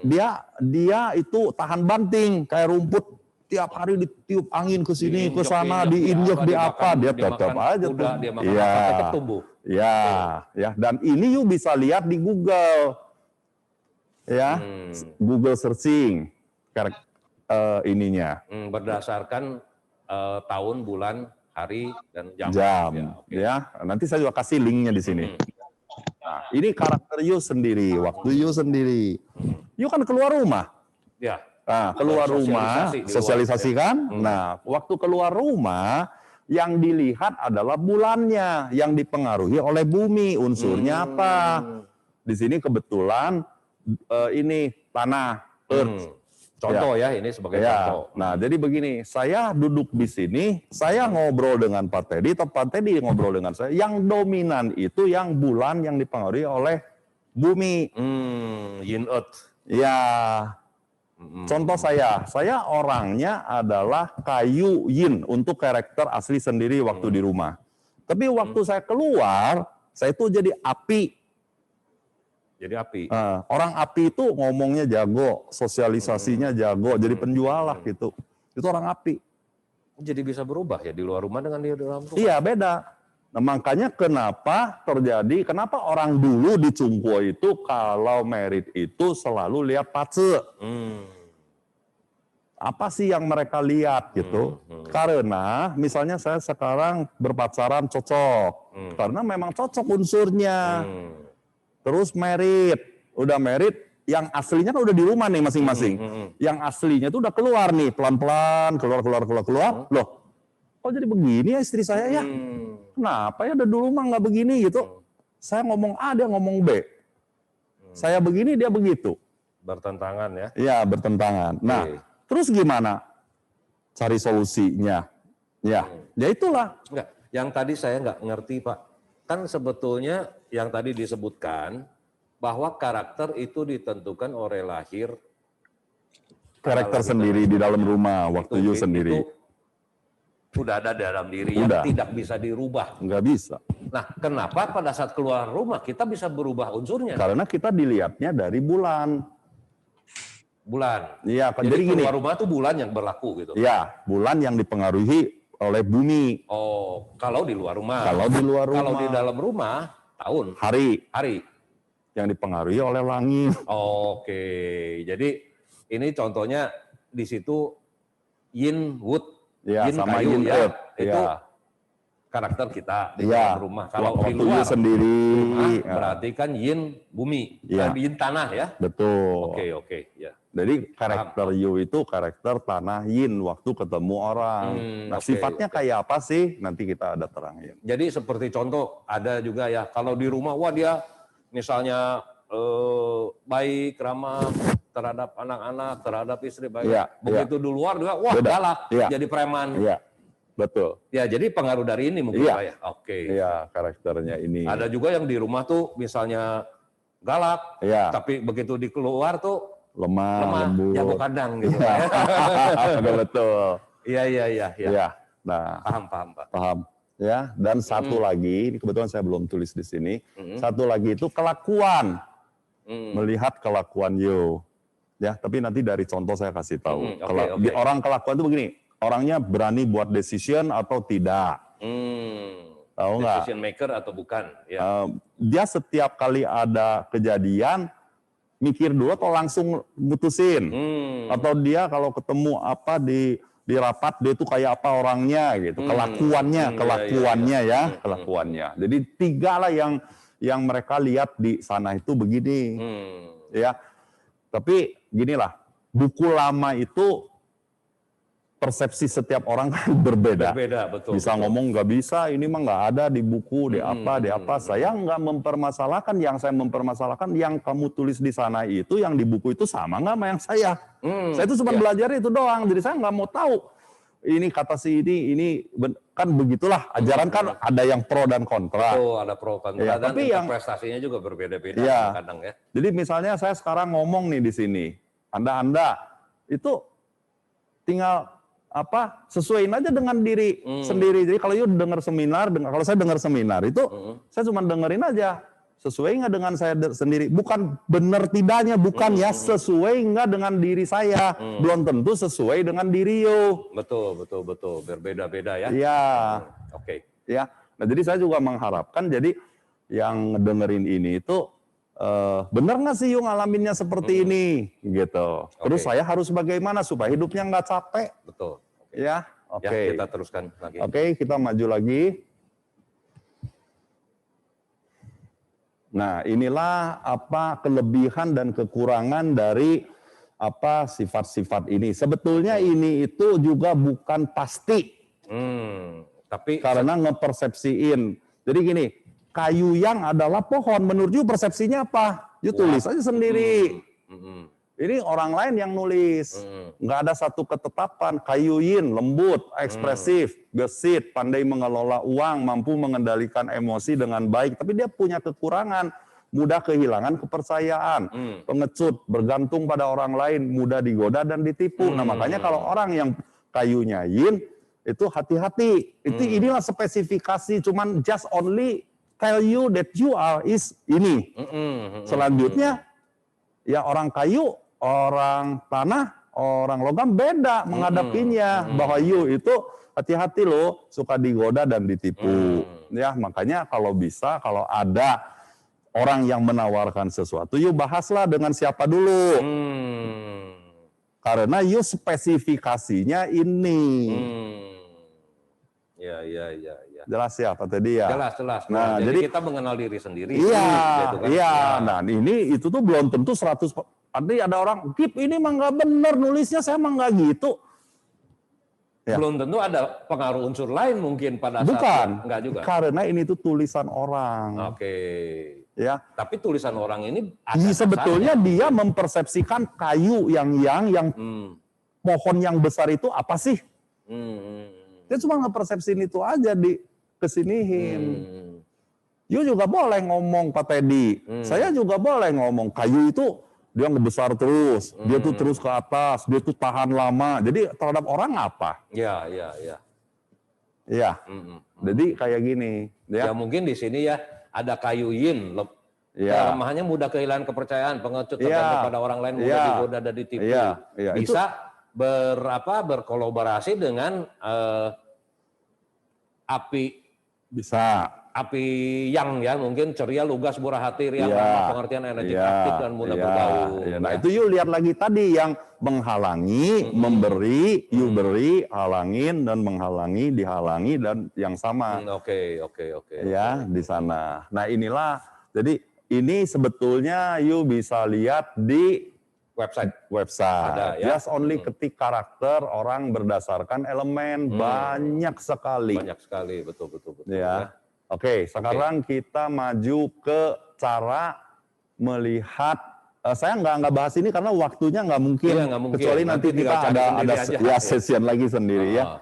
Speaker 3: Dia itu tahan banting kayak rumput, tiap hari ditiup angin ke sini ke sana, diinjek di apa, dia tetap aja tuh.
Speaker 2: Tetap tumbuh.
Speaker 3: Ya, dan ini you bisa lihat di Google. Ya. Google searching ininya.
Speaker 2: Berdasarkan tahun, bulan, hari dan jam.
Speaker 3: Ya. Nanti saya juga kasih linknya di sini. Nah, ini karakter you sendiri, waktu you sendiri. You kan keluar rumah.
Speaker 2: Ya.
Speaker 3: Nah, keluar rumah, sosialisasi kan? Nah, waktu keluar rumah, yang dilihat adalah bulannya, yang dipengaruhi oleh bumi. Unsurnya apa? Di sini kebetulan ini tanah, earth.
Speaker 2: Contoh ya, ini sebagai contoh.
Speaker 3: Nah, jadi begini, saya duduk di sini, saya ngobrol dengan Pak Teddy, atau Pak Teddy ngobrol dengan saya. Yang dominan itu yang bulan yang dipengaruhi oleh bumi.
Speaker 2: Yin Earth.
Speaker 3: Ya, contoh saya orangnya adalah kayu yin untuk karakter asli sendiri waktu di rumah. Tapi waktu saya keluar, saya itu jadi api.
Speaker 2: Jadi api.
Speaker 3: Orang api itu ngomongnya jago, sosialisasinya jago, jadi penjual lah gitu. Itu orang api.
Speaker 2: Jadi bisa berubah ya di luar rumah dengan di dalam rumah.
Speaker 3: Iya, beda. Nah, makanya kenapa orang dulu di Cungpo itu kalau merit itu selalu lihat patse. Apa sih yang mereka lihat gitu? Karena misalnya saya sekarang berpacaran cocok. Karena memang cocok unsurnya. Terus merit, udah merit, yang aslinya kan udah di rumah nih masing-masing. Yang aslinya tuh udah keluar nih, pelan-pelan, keluar. Loh, kok jadi begini ya istri saya ya? Kenapa ya udah dulu mah nggak begini gitu? Saya ngomong A, dia ngomong B. Saya begini, dia begitu.
Speaker 2: Bertentangan ya.
Speaker 3: Ya, bertentangan. Nah,
Speaker 2: Oke.
Speaker 3: terus gimana cari solusinya? Ya, ya itulah.
Speaker 2: Enggak, yang tadi saya nggak ngerti Pak. Kan sebetulnya yang tadi disebutkan bahwa karakter itu ditentukan oleh lahir.
Speaker 3: Karakter sendiri di dalam rumah, waktu you sendiri.
Speaker 2: Itu sudah ada dalam diri
Speaker 3: Udah.
Speaker 2: yang tidak bisa dirubah.
Speaker 3: Nggak bisa.
Speaker 2: Nah, kenapa pada saat keluar rumah kita bisa berubah unsurnya?
Speaker 3: Karena kita dilihatnya dari bulan.
Speaker 2: Bulan.
Speaker 3: Iya,
Speaker 2: Jadi
Speaker 3: jadi gini.
Speaker 2: keluar rumah itu bulan yang berlaku gitu.
Speaker 3: Ya, bulan yang dipengaruhi oleh bumi.
Speaker 2: Oh, kalau di luar rumah.
Speaker 3: Kalau di luar rumah.
Speaker 2: Kalau di dalam rumah, tahun, hari.
Speaker 3: Yang dipengaruhi oleh langit.
Speaker 2: Oke, jadi ini contohnya di situ yin wood,
Speaker 3: Ya,
Speaker 2: yin
Speaker 3: sama
Speaker 2: kayu
Speaker 3: yin
Speaker 2: ya,
Speaker 3: earth.
Speaker 2: itu
Speaker 3: Ya.
Speaker 2: karakter kita di
Speaker 3: Ya.
Speaker 2: dalam rumah. Kalau di
Speaker 3: Waktu you
Speaker 2: luar
Speaker 3: sendiri.
Speaker 2: rumah
Speaker 3: Ya.
Speaker 2: berarti kan yin bumi,
Speaker 3: Ya.
Speaker 2: yin tanah ya.
Speaker 3: Betul.
Speaker 2: Oke, ya.
Speaker 3: Jadi karakter you itu karakter tanah yin waktu ketemu orang. Nah,
Speaker 2: oke,
Speaker 3: sifatnya kayak apa sih? Nanti kita ada terangin.
Speaker 2: Jadi seperti contoh ada juga ya kalau di rumah wah dia misalnya baik, ramah terhadap anak-anak, terhadap istri baik.
Speaker 3: Iya,
Speaker 2: Begitu di luar juga wah
Speaker 3: Beda.
Speaker 2: galak,
Speaker 3: Iya.
Speaker 2: jadi preman.
Speaker 3: Iya, betul.
Speaker 2: Ya jadi pengaruh dari ini mungkin
Speaker 3: Iya.
Speaker 2: Pak ya. Oke.
Speaker 3: Iya, karakternya ini.
Speaker 2: Ada juga yang di rumah tuh misalnya galak,
Speaker 3: Iya,
Speaker 2: tapi begitu di keluar tuh
Speaker 3: lemah, lembut.
Speaker 2: jago kandang gitu.
Speaker 3: Betul.
Speaker 2: Iya.
Speaker 3: Iya. Nah,
Speaker 2: Paham Pak.
Speaker 3: paham. Ya, dan satu lagi, ini kebetulan saya belum tulis di sini. Satu lagi itu kelakuan. Melihat kelakuan you. Ya, tapi nanti dari contoh saya kasih tahu.
Speaker 2: Oke.
Speaker 3: Orang kelakuan itu begini, orangnya berani buat decision atau tidak. Tahu nggak?
Speaker 2: Decision maker atau bukan? Ya.
Speaker 3: Dia setiap kali ada kejadian, mikir dulu atau langsung mutusin. Atau dia kalau ketemu apa di rapat, dia itu kayak apa orangnya gitu. Kelakuannya kelakuannya. Jadi 3 lah yang mereka lihat di sana itu begini. Ya. Tapi ginilah, buku lama itu persepsi setiap orang kan berbeda.
Speaker 2: Betul.
Speaker 3: Bisa ngomong nggak bisa, ini mah nggak ada di buku, di apa. Saya nggak mempermasalahkan, yang saya mempermasalahkan yang kamu tulis di sana itu, yang di buku itu sama nggak sama yang saya. Saya itu cuma belajar itu doang, jadi saya nggak mau tahu. Ini kata si ini kan begitulah, ajaran kan ada yang pro dan kontra.
Speaker 2: Betul, ada pro kontra
Speaker 3: Ya,
Speaker 2: dan
Speaker 3: tapi
Speaker 2: interpretasinya juga berbeda-beda
Speaker 3: Ya.
Speaker 2: kadang ya.
Speaker 3: Jadi misalnya saya sekarang ngomong nih di sini, Anda itu tinggal sesuaiin aja dengan diri sendiri. Jadi kalau dengar seminar, kalau saya dengar seminar itu saya cuma dengerin aja. Sesuai nggak dengan saya sendiri? Bukan benar tidaknya, bukan ya. Sesuai nggak dengan diri saya? Belum tentu sesuai dengan diri you.
Speaker 2: Betul. Berbeda-beda ya.
Speaker 3: Iya.
Speaker 2: Oke.
Speaker 3: Ya. Nah, jadi saya juga mengharapkan jadi yang dengerin ini itu benar nggak sih you ngalaminnya seperti ini gitu. Terus saya harus bagaimana supaya hidupnya nggak capek?
Speaker 2: Betul.
Speaker 3: Ya.
Speaker 2: Ya,
Speaker 3: Oke.
Speaker 2: kita teruskan lagi.
Speaker 3: Oke, kita maju lagi. Nah, inilah apa kelebihan dan kekurangan dari apa sifat-sifat ini. Sebetulnya ini itu juga bukan pasti.
Speaker 2: Tapi
Speaker 3: Karena ngepersepsiin. Jadi gini, kayu yang adalah pohon. Menurut you persepsinya apa? You tulis aja sendiri. Ini orang lain yang nulis. Nggak ada satu ketetapan. Kayu yin, lembut, ekspresif, gesit, pandai mengelola uang, mampu mengendalikan emosi dengan baik. Tapi dia punya kekurangan. Mudah kehilangan kepercayaan. Pengecut, bergantung pada orang lain, mudah digoda dan ditipu. Nah makanya kalau orang yang kayunya yin, itu hati-hati. Inilah spesifikasi. Cuman just only tell you that you are is ini. Selanjutnya, ya orang kayu, orang tanah, orang logam beda menghadapinya. Bahwa you itu hati-hati loh, suka digoda dan ditipu. Ya, makanya kalau bisa, kalau ada orang yang menawarkan sesuatu, you bahaslah dengan siapa dulu. Karena you spesifikasinya ini.
Speaker 2: Ya.
Speaker 3: Jelas ya Pak Teddy ya?
Speaker 2: Jelas.
Speaker 3: Nah,
Speaker 2: jadi kita mengenal diri sendiri.
Speaker 3: Iya,
Speaker 2: gitu kan.
Speaker 3: iya.
Speaker 2: Ya.
Speaker 3: Nah, ini itu tuh belum tentu 100. Nanti ada orang, Gip ini mah nggak bener nulisnya, saya mah nggak gitu. Ya.
Speaker 2: Belum tentu ada pengaruh unsur lain mungkin pada saat
Speaker 3: Bukan,
Speaker 2: enggak juga.
Speaker 3: karena ini tuh tulisan orang.
Speaker 2: Oke.
Speaker 3: Ya,
Speaker 2: Tapi tulisan orang ini ada
Speaker 3: sebetulnya
Speaker 2: dasarnya.
Speaker 3: dia mempersepsikan kayu yang pohon yang besar itu apa sih? Dia cuma ngepersepsiin itu aja kesinihin. You juga boleh ngomong Pak Teddy. Saya juga boleh ngomong kayu itu dia ngebesar terus, dia tuh terus ke atas, dia tuh tahan lama. Jadi terhadap orang apa?
Speaker 2: Ya.
Speaker 3: Ya. Jadi kayak gini.
Speaker 2: Ya mungkin di sini ya ada kayu yin.
Speaker 3: Ya.
Speaker 2: Kelemahannya mudah kehilangan kepercayaan, pengecut tergantung pada orang lain, mudah digoda dan ditipu. Bisa berkolaborasi dengan api.
Speaker 3: Bisa.
Speaker 2: Api yang ya mungkin ceria, lugas, murah hati, riang, ramah, pengertian, energi, aktif dan mudah bergaul.
Speaker 3: Nah itu you lihat lagi tadi yang menghalangi, memberi, you beri, halangin dan menghalangi, dihalangi dan yang sama.
Speaker 2: Oke.
Speaker 3: Ya di sana. Nah inilah jadi ini sebetulnya you bisa lihat di website.
Speaker 2: Ada, ya?
Speaker 3: Just only ketik karakter orang berdasarkan elemen banyak sekali.
Speaker 2: Banyak sekali, betul.
Speaker 3: Ya. Oke, sekarang kita maju ke cara melihat. Saya nggak bahas ini karena waktunya nggak mungkin.
Speaker 2: Iya, nggak mungkin.
Speaker 3: Kecuali nanti kita ada
Speaker 2: ya,
Speaker 3: session lagi sendiri ya.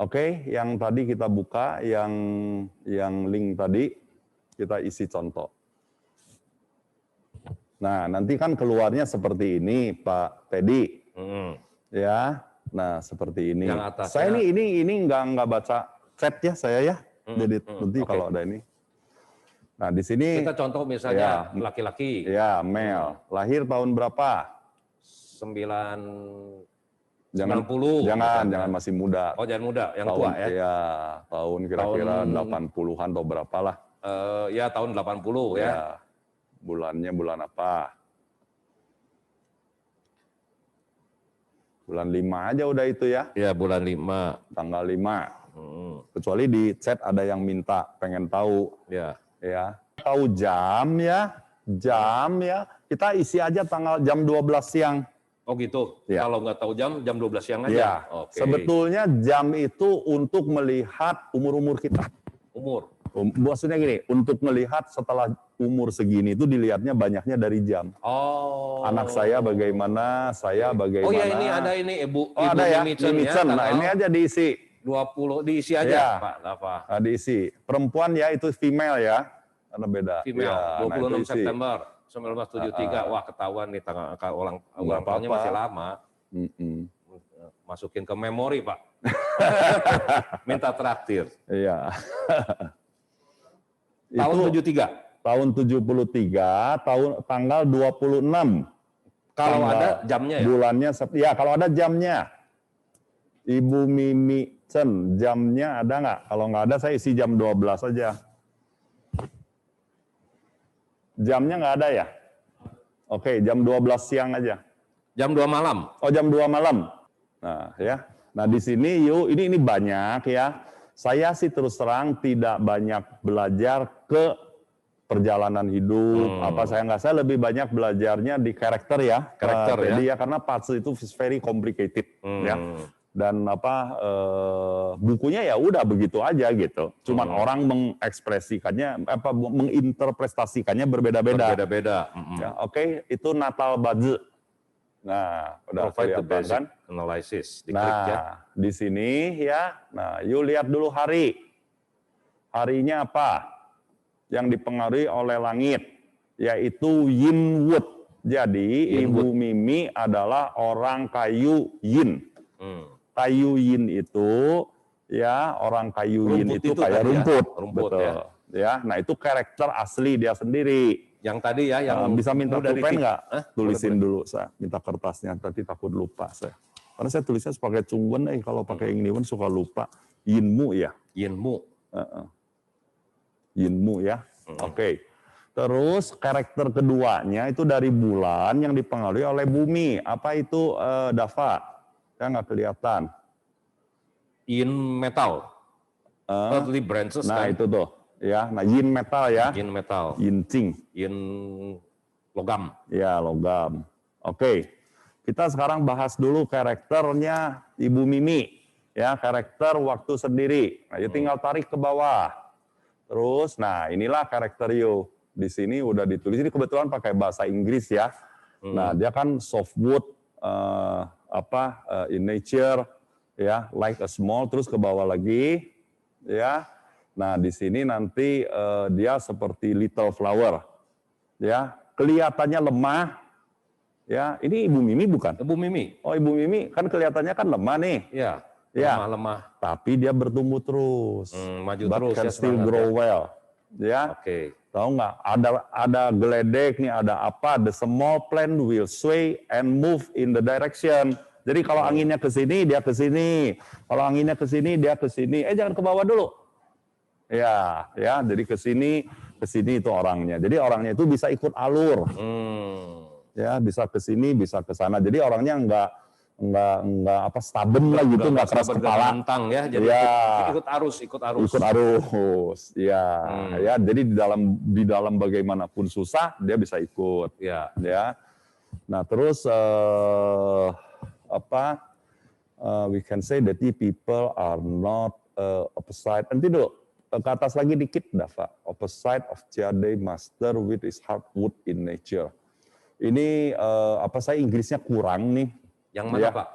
Speaker 3: Oke, yang tadi kita buka, yang link tadi kita isi contoh. Nah, nanti kan keluarnya seperti ini, Pak Teddy. Ya, nah seperti ini. Saya ini nggak baca chat ya saya ya. Jadi nanti kalau ada ini. Nah di sini
Speaker 2: kita contoh misalnya laki-laki.
Speaker 3: Ya, male. Lahir tahun berapa?
Speaker 2: 90.
Speaker 3: Jangan masih muda.
Speaker 2: Oh jangan muda, yang
Speaker 3: tahun,
Speaker 2: tua ya?
Speaker 3: Ya, tahun kira-kira 80-an atau berapalah.
Speaker 2: Ya tahun 80 ya.
Speaker 3: Bulannya bulan apa? Bulan 5 aja udah itu ya.
Speaker 2: Ya bulan 5.
Speaker 3: Tanggal 5. Kecuali di chat ada yang minta pengen tahu. Ya. Tahu jam ya. Kita isi aja jam 12 siang.
Speaker 2: Oh gitu. Ya. Kalau nggak tahu jam 12 siang aja.
Speaker 3: Ya.
Speaker 2: Okay.
Speaker 3: Sebetulnya jam itu untuk melihat umur kita. Maksudnya gini, untuk melihat setelah umur segini itu dilihatnya banyaknya dari jam.
Speaker 2: Oh.
Speaker 3: Anak saya bagaimana, saya bagaimana.
Speaker 2: Oh ya ini ada ini Ibu
Speaker 3: ada ya,
Speaker 2: Mimicen ya.
Speaker 3: Nah ini aja diisi.
Speaker 2: 20 diisi aja Pak. Apa?
Speaker 3: Nah, diisi. Perempuan ya itu female ya. Karena beda.
Speaker 2: Female.
Speaker 3: Ya,
Speaker 2: 26 September 1973. Wah ketahuan nih tanggal ulang tahunnya masih lama. Masukin ke memori Pak. Minta traktir.
Speaker 3: Iya.
Speaker 2: Tahun 73.
Speaker 3: Tahun 73, tanggal 26.
Speaker 2: Kalau ada jamnya ya?
Speaker 3: Bulannya, ya kalau ada jamnya. Ibu Mimi Chen, jamnya ada nggak? Kalau nggak ada saya isi jam 12 aja. Jamnya nggak ada ya? Oke, jam 12 siang aja.
Speaker 2: Jam 2 malam?
Speaker 3: Oh jam 2 malam. Nah ya, nah di sini ini banyak ya. Saya sih terus terang tidak banyak belajar ke perjalanan hidup, saya lebih banyak belajarnya di karakter ya. Jadi ya karena parts itu very complicated ya. Dan bukunya ya udah begitu aja gitu. Cuman orang mengekspresikannya menginterpretasikannya berbeda-beda. Ya, Oke, itu Natal Badge. Nah, udah kelihatan kan?
Speaker 2: Analysis.
Speaker 3: Di sini ya. Nah, you lihat dulu hari. Harinya apa? Yang dipengaruhi oleh langit, yaitu Yin Wood. Jadi Ibu Mimi adalah orang kayu Yin. Kayu Yin itu ya orang kayu Yin itu kayak rumput. Betul. Ya, nah itu karakter asli dia sendiri.
Speaker 2: Yang tadi ya, yang
Speaker 3: bisa minta pulpen nggak? Tulisin dulu, saya minta kertasnya. Tadi takut lupa saya. Karena saya tulisnya pakai cungwen, kalau pakai ini pun suka lupa. Yinmu ya.
Speaker 2: Yinmu.
Speaker 3: Yinmu ya. Oke. Terus karakter keduanya itu dari bulan yang dipengaruhi oleh bumi. Apa itu Dava? Ya nggak kelihatan.
Speaker 2: Yin metal. Earthly branches.
Speaker 3: Nah kan? Itu tuh. Ya, nah yin metal ya.
Speaker 2: Yin metal.
Speaker 3: Yin cing.
Speaker 2: Yin logam.
Speaker 3: Ya logam. Oke. Kita sekarang bahas dulu karakternya Ibu Mimi. ya karakter waktu sendiri. Nah, you tinggal tarik ke bawah. Terus, nah inilah karakter you. Di sini udah ditulis. Ini kebetulan pakai bahasa Inggris ya. Nah, dia kan soft wood, in nature, ya, like a small, terus ke bawah lagi, ya. Nah, di sini nanti dia seperti little flower, ya. Kelihatannya lemah, ya. Ini Ibu Mimi bukan?
Speaker 2: Ibu Mimi.
Speaker 3: Oh, Ibu Mimi kan kelihatannya kan lemah nih.
Speaker 2: Ya.
Speaker 3: Ya.
Speaker 2: Lemah-lemah.
Speaker 3: Tapi dia bertumbuh terus.
Speaker 2: Maju
Speaker 3: But
Speaker 2: terus
Speaker 3: can
Speaker 2: ya,
Speaker 3: still
Speaker 2: semangat
Speaker 3: grow
Speaker 2: ya.
Speaker 3: well. Ya.
Speaker 2: Oke.
Speaker 3: Tahu nggak? Ada geledek nih, ada apa? The small plant will sway and move in the direction. Jadi kalau anginnya ke sini, dia ke sini. Kalau anginnya ke sini, dia ke sini. Jangan ke bawah dulu. Ya, ya. Jadi ke sini itu orangnya. Jadi orangnya itu bisa ikut alur. Ya, bisa ke sini, bisa ke sana. Jadi orangnya enggak stubborn lah gitu, enggak keras kepala.
Speaker 2: Mentang ya, jadi
Speaker 3: ya.
Speaker 2: ikut arus.
Speaker 3: Ikut arus. Ya, ya. Jadi di dalam bagaimanapun susah, dia bisa ikut. Ya. Ya. Nah, terus we can say that the people are not opposite. Nanti dulu ke atas lagi dikit, Dava. Opposite of Jade master with his hardwood in nature. Ini saya Inggrisnya kurang nih.
Speaker 2: Yang mana
Speaker 3: ya.
Speaker 2: Pak?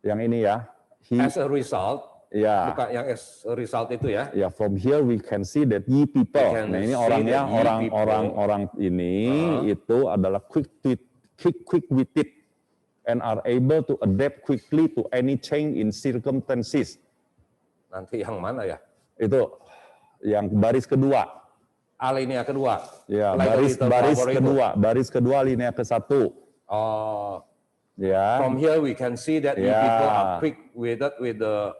Speaker 3: Yang ini ya.
Speaker 2: As a result.
Speaker 3: Ya.
Speaker 2: Bukan yang as a result itu ya.
Speaker 3: Ya, from here we can see that ye people. Nah, ini orangnya orang ini itu adalah quick witted and are able to adapt quickly to any change in circumstances.
Speaker 2: Nanti yang mana ya?
Speaker 3: Itu yang baris kedua.
Speaker 2: Alinea kedua.
Speaker 3: Ya, baris kedua alinea ke-1.
Speaker 2: Oh.
Speaker 3: Ya.
Speaker 2: From here we can see that you people are quick with the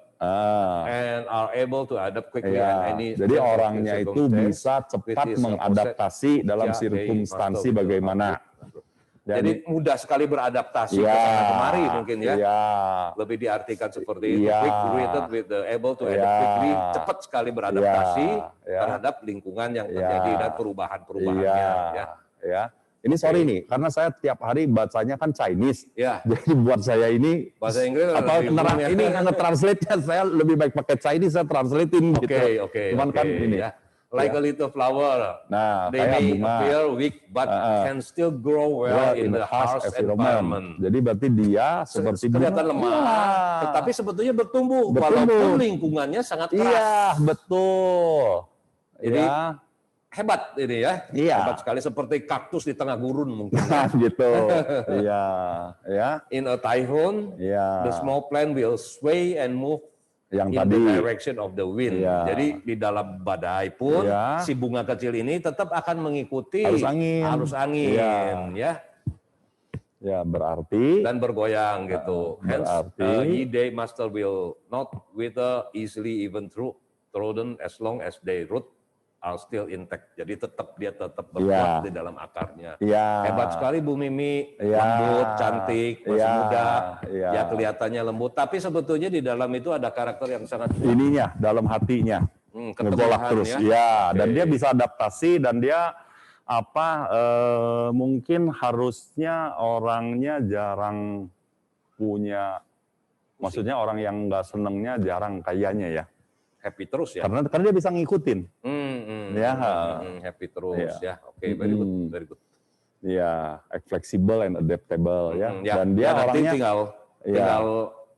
Speaker 2: and are able to adapt quickly and any.
Speaker 3: Jadi orangnya itu bisa cepat mengadaptasi dalam sirkumstansi bagaimana.
Speaker 2: Jadi mudah sekali beradaptasi ke sana kemari mungkin ya. Lebih diartikan seperti itu. Quick witted with the able to adapt quickly, cepat sekali beradaptasi terhadap lingkungan yang terjadi dan perubahan-perubahannya.
Speaker 3: Ya. Ini sorry nih, karena saya tiap hari bacanya kan Chinese.
Speaker 2: Ya.
Speaker 3: Jadi buat saya ini
Speaker 2: bahasa Inggris
Speaker 3: ini nge-translate-nya saya lebih baik pakai Chinese, saya translatein gitu.
Speaker 2: Oke.
Speaker 3: Cuman kan ini
Speaker 2: ya. Like a little flower.
Speaker 3: Nah,
Speaker 2: they may appear weak but can still grow well in the harsh environment.
Speaker 3: Jadi berarti dia seperti
Speaker 2: kelihatan lemah, tetapi sebetulnya bertumbuh walaupun lingkungannya sangat keras.
Speaker 3: Iya, betul.
Speaker 2: Jadi hebat ini ya.
Speaker 3: Iya.
Speaker 2: Hebat sekali seperti kaktus di tengah gurun mungkin.
Speaker 3: Gitu. Iya, ya.
Speaker 2: In a typhoon, the small plant will sway and move in the direction of the wind. Jadi di dalam badai pun si bunga kecil ini tetap akan mengikuti arus angin ya.
Speaker 3: Ya, berarti
Speaker 2: dan bergoyang gitu. Hence, they master will not wither easily even through trodden as long as they root are still intact. Jadi dia tetap berkuat di dalam akarnya. Hebat sekali Bu Mimi, lembut, cantik, masih muda. Ya kelihatannya lembut, tapi sebetulnya di dalam itu ada karakter yang sangat
Speaker 3: ininya, dalam hatinya. Ngegolak terus. Ya, dan dia bisa adaptasi dan dia mungkin harusnya orangnya jarang punya, maksudnya orang yang nggak senengnya jarang kayaknya ya.
Speaker 2: Happy terus ya.
Speaker 3: Karena dia bisa ngikutin.
Speaker 2: Happy terus ya. Oke, very good.
Speaker 3: Ya, flexible and adaptable ya. Dan dia
Speaker 2: nanti
Speaker 3: orangnya
Speaker 2: tinggal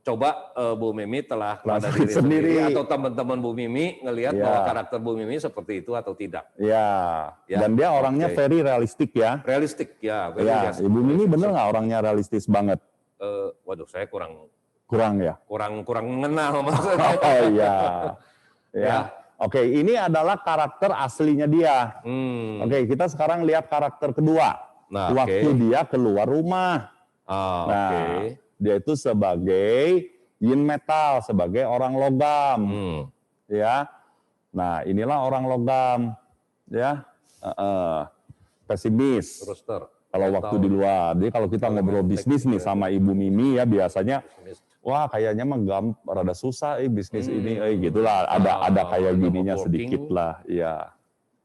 Speaker 2: coba Bu Mimi telah pada diri sendiri atau teman-teman Bu Mimi ngelihat bahwa karakter Bu Mimi seperti itu atau tidak.
Speaker 3: Dan dia orangnya very realistik ya.
Speaker 2: Realistik ya.
Speaker 3: Ibu Mimi bener nggak orangnya realistis banget?
Speaker 2: Waduh, saya kurang
Speaker 3: ya.
Speaker 2: Kurang mengenal maksudnya.
Speaker 3: Oh iya. Ya. Oke, ini adalah karakter aslinya dia. Oke, kita sekarang lihat karakter kedua. Waktu dia keluar rumah. Dia itu sebagai yin metal, sebagai orang logam. Ya. Nah, inilah orang logam. Ya. Pesimis. Kalau waktu di luar. Jadi kalau kita ngobrol bisnis nih sama Ibu Mimi ya biasanya wah kayaknya mah rada susah bisnis ini gitulah, ada kayak gininya sedikit lah, ya.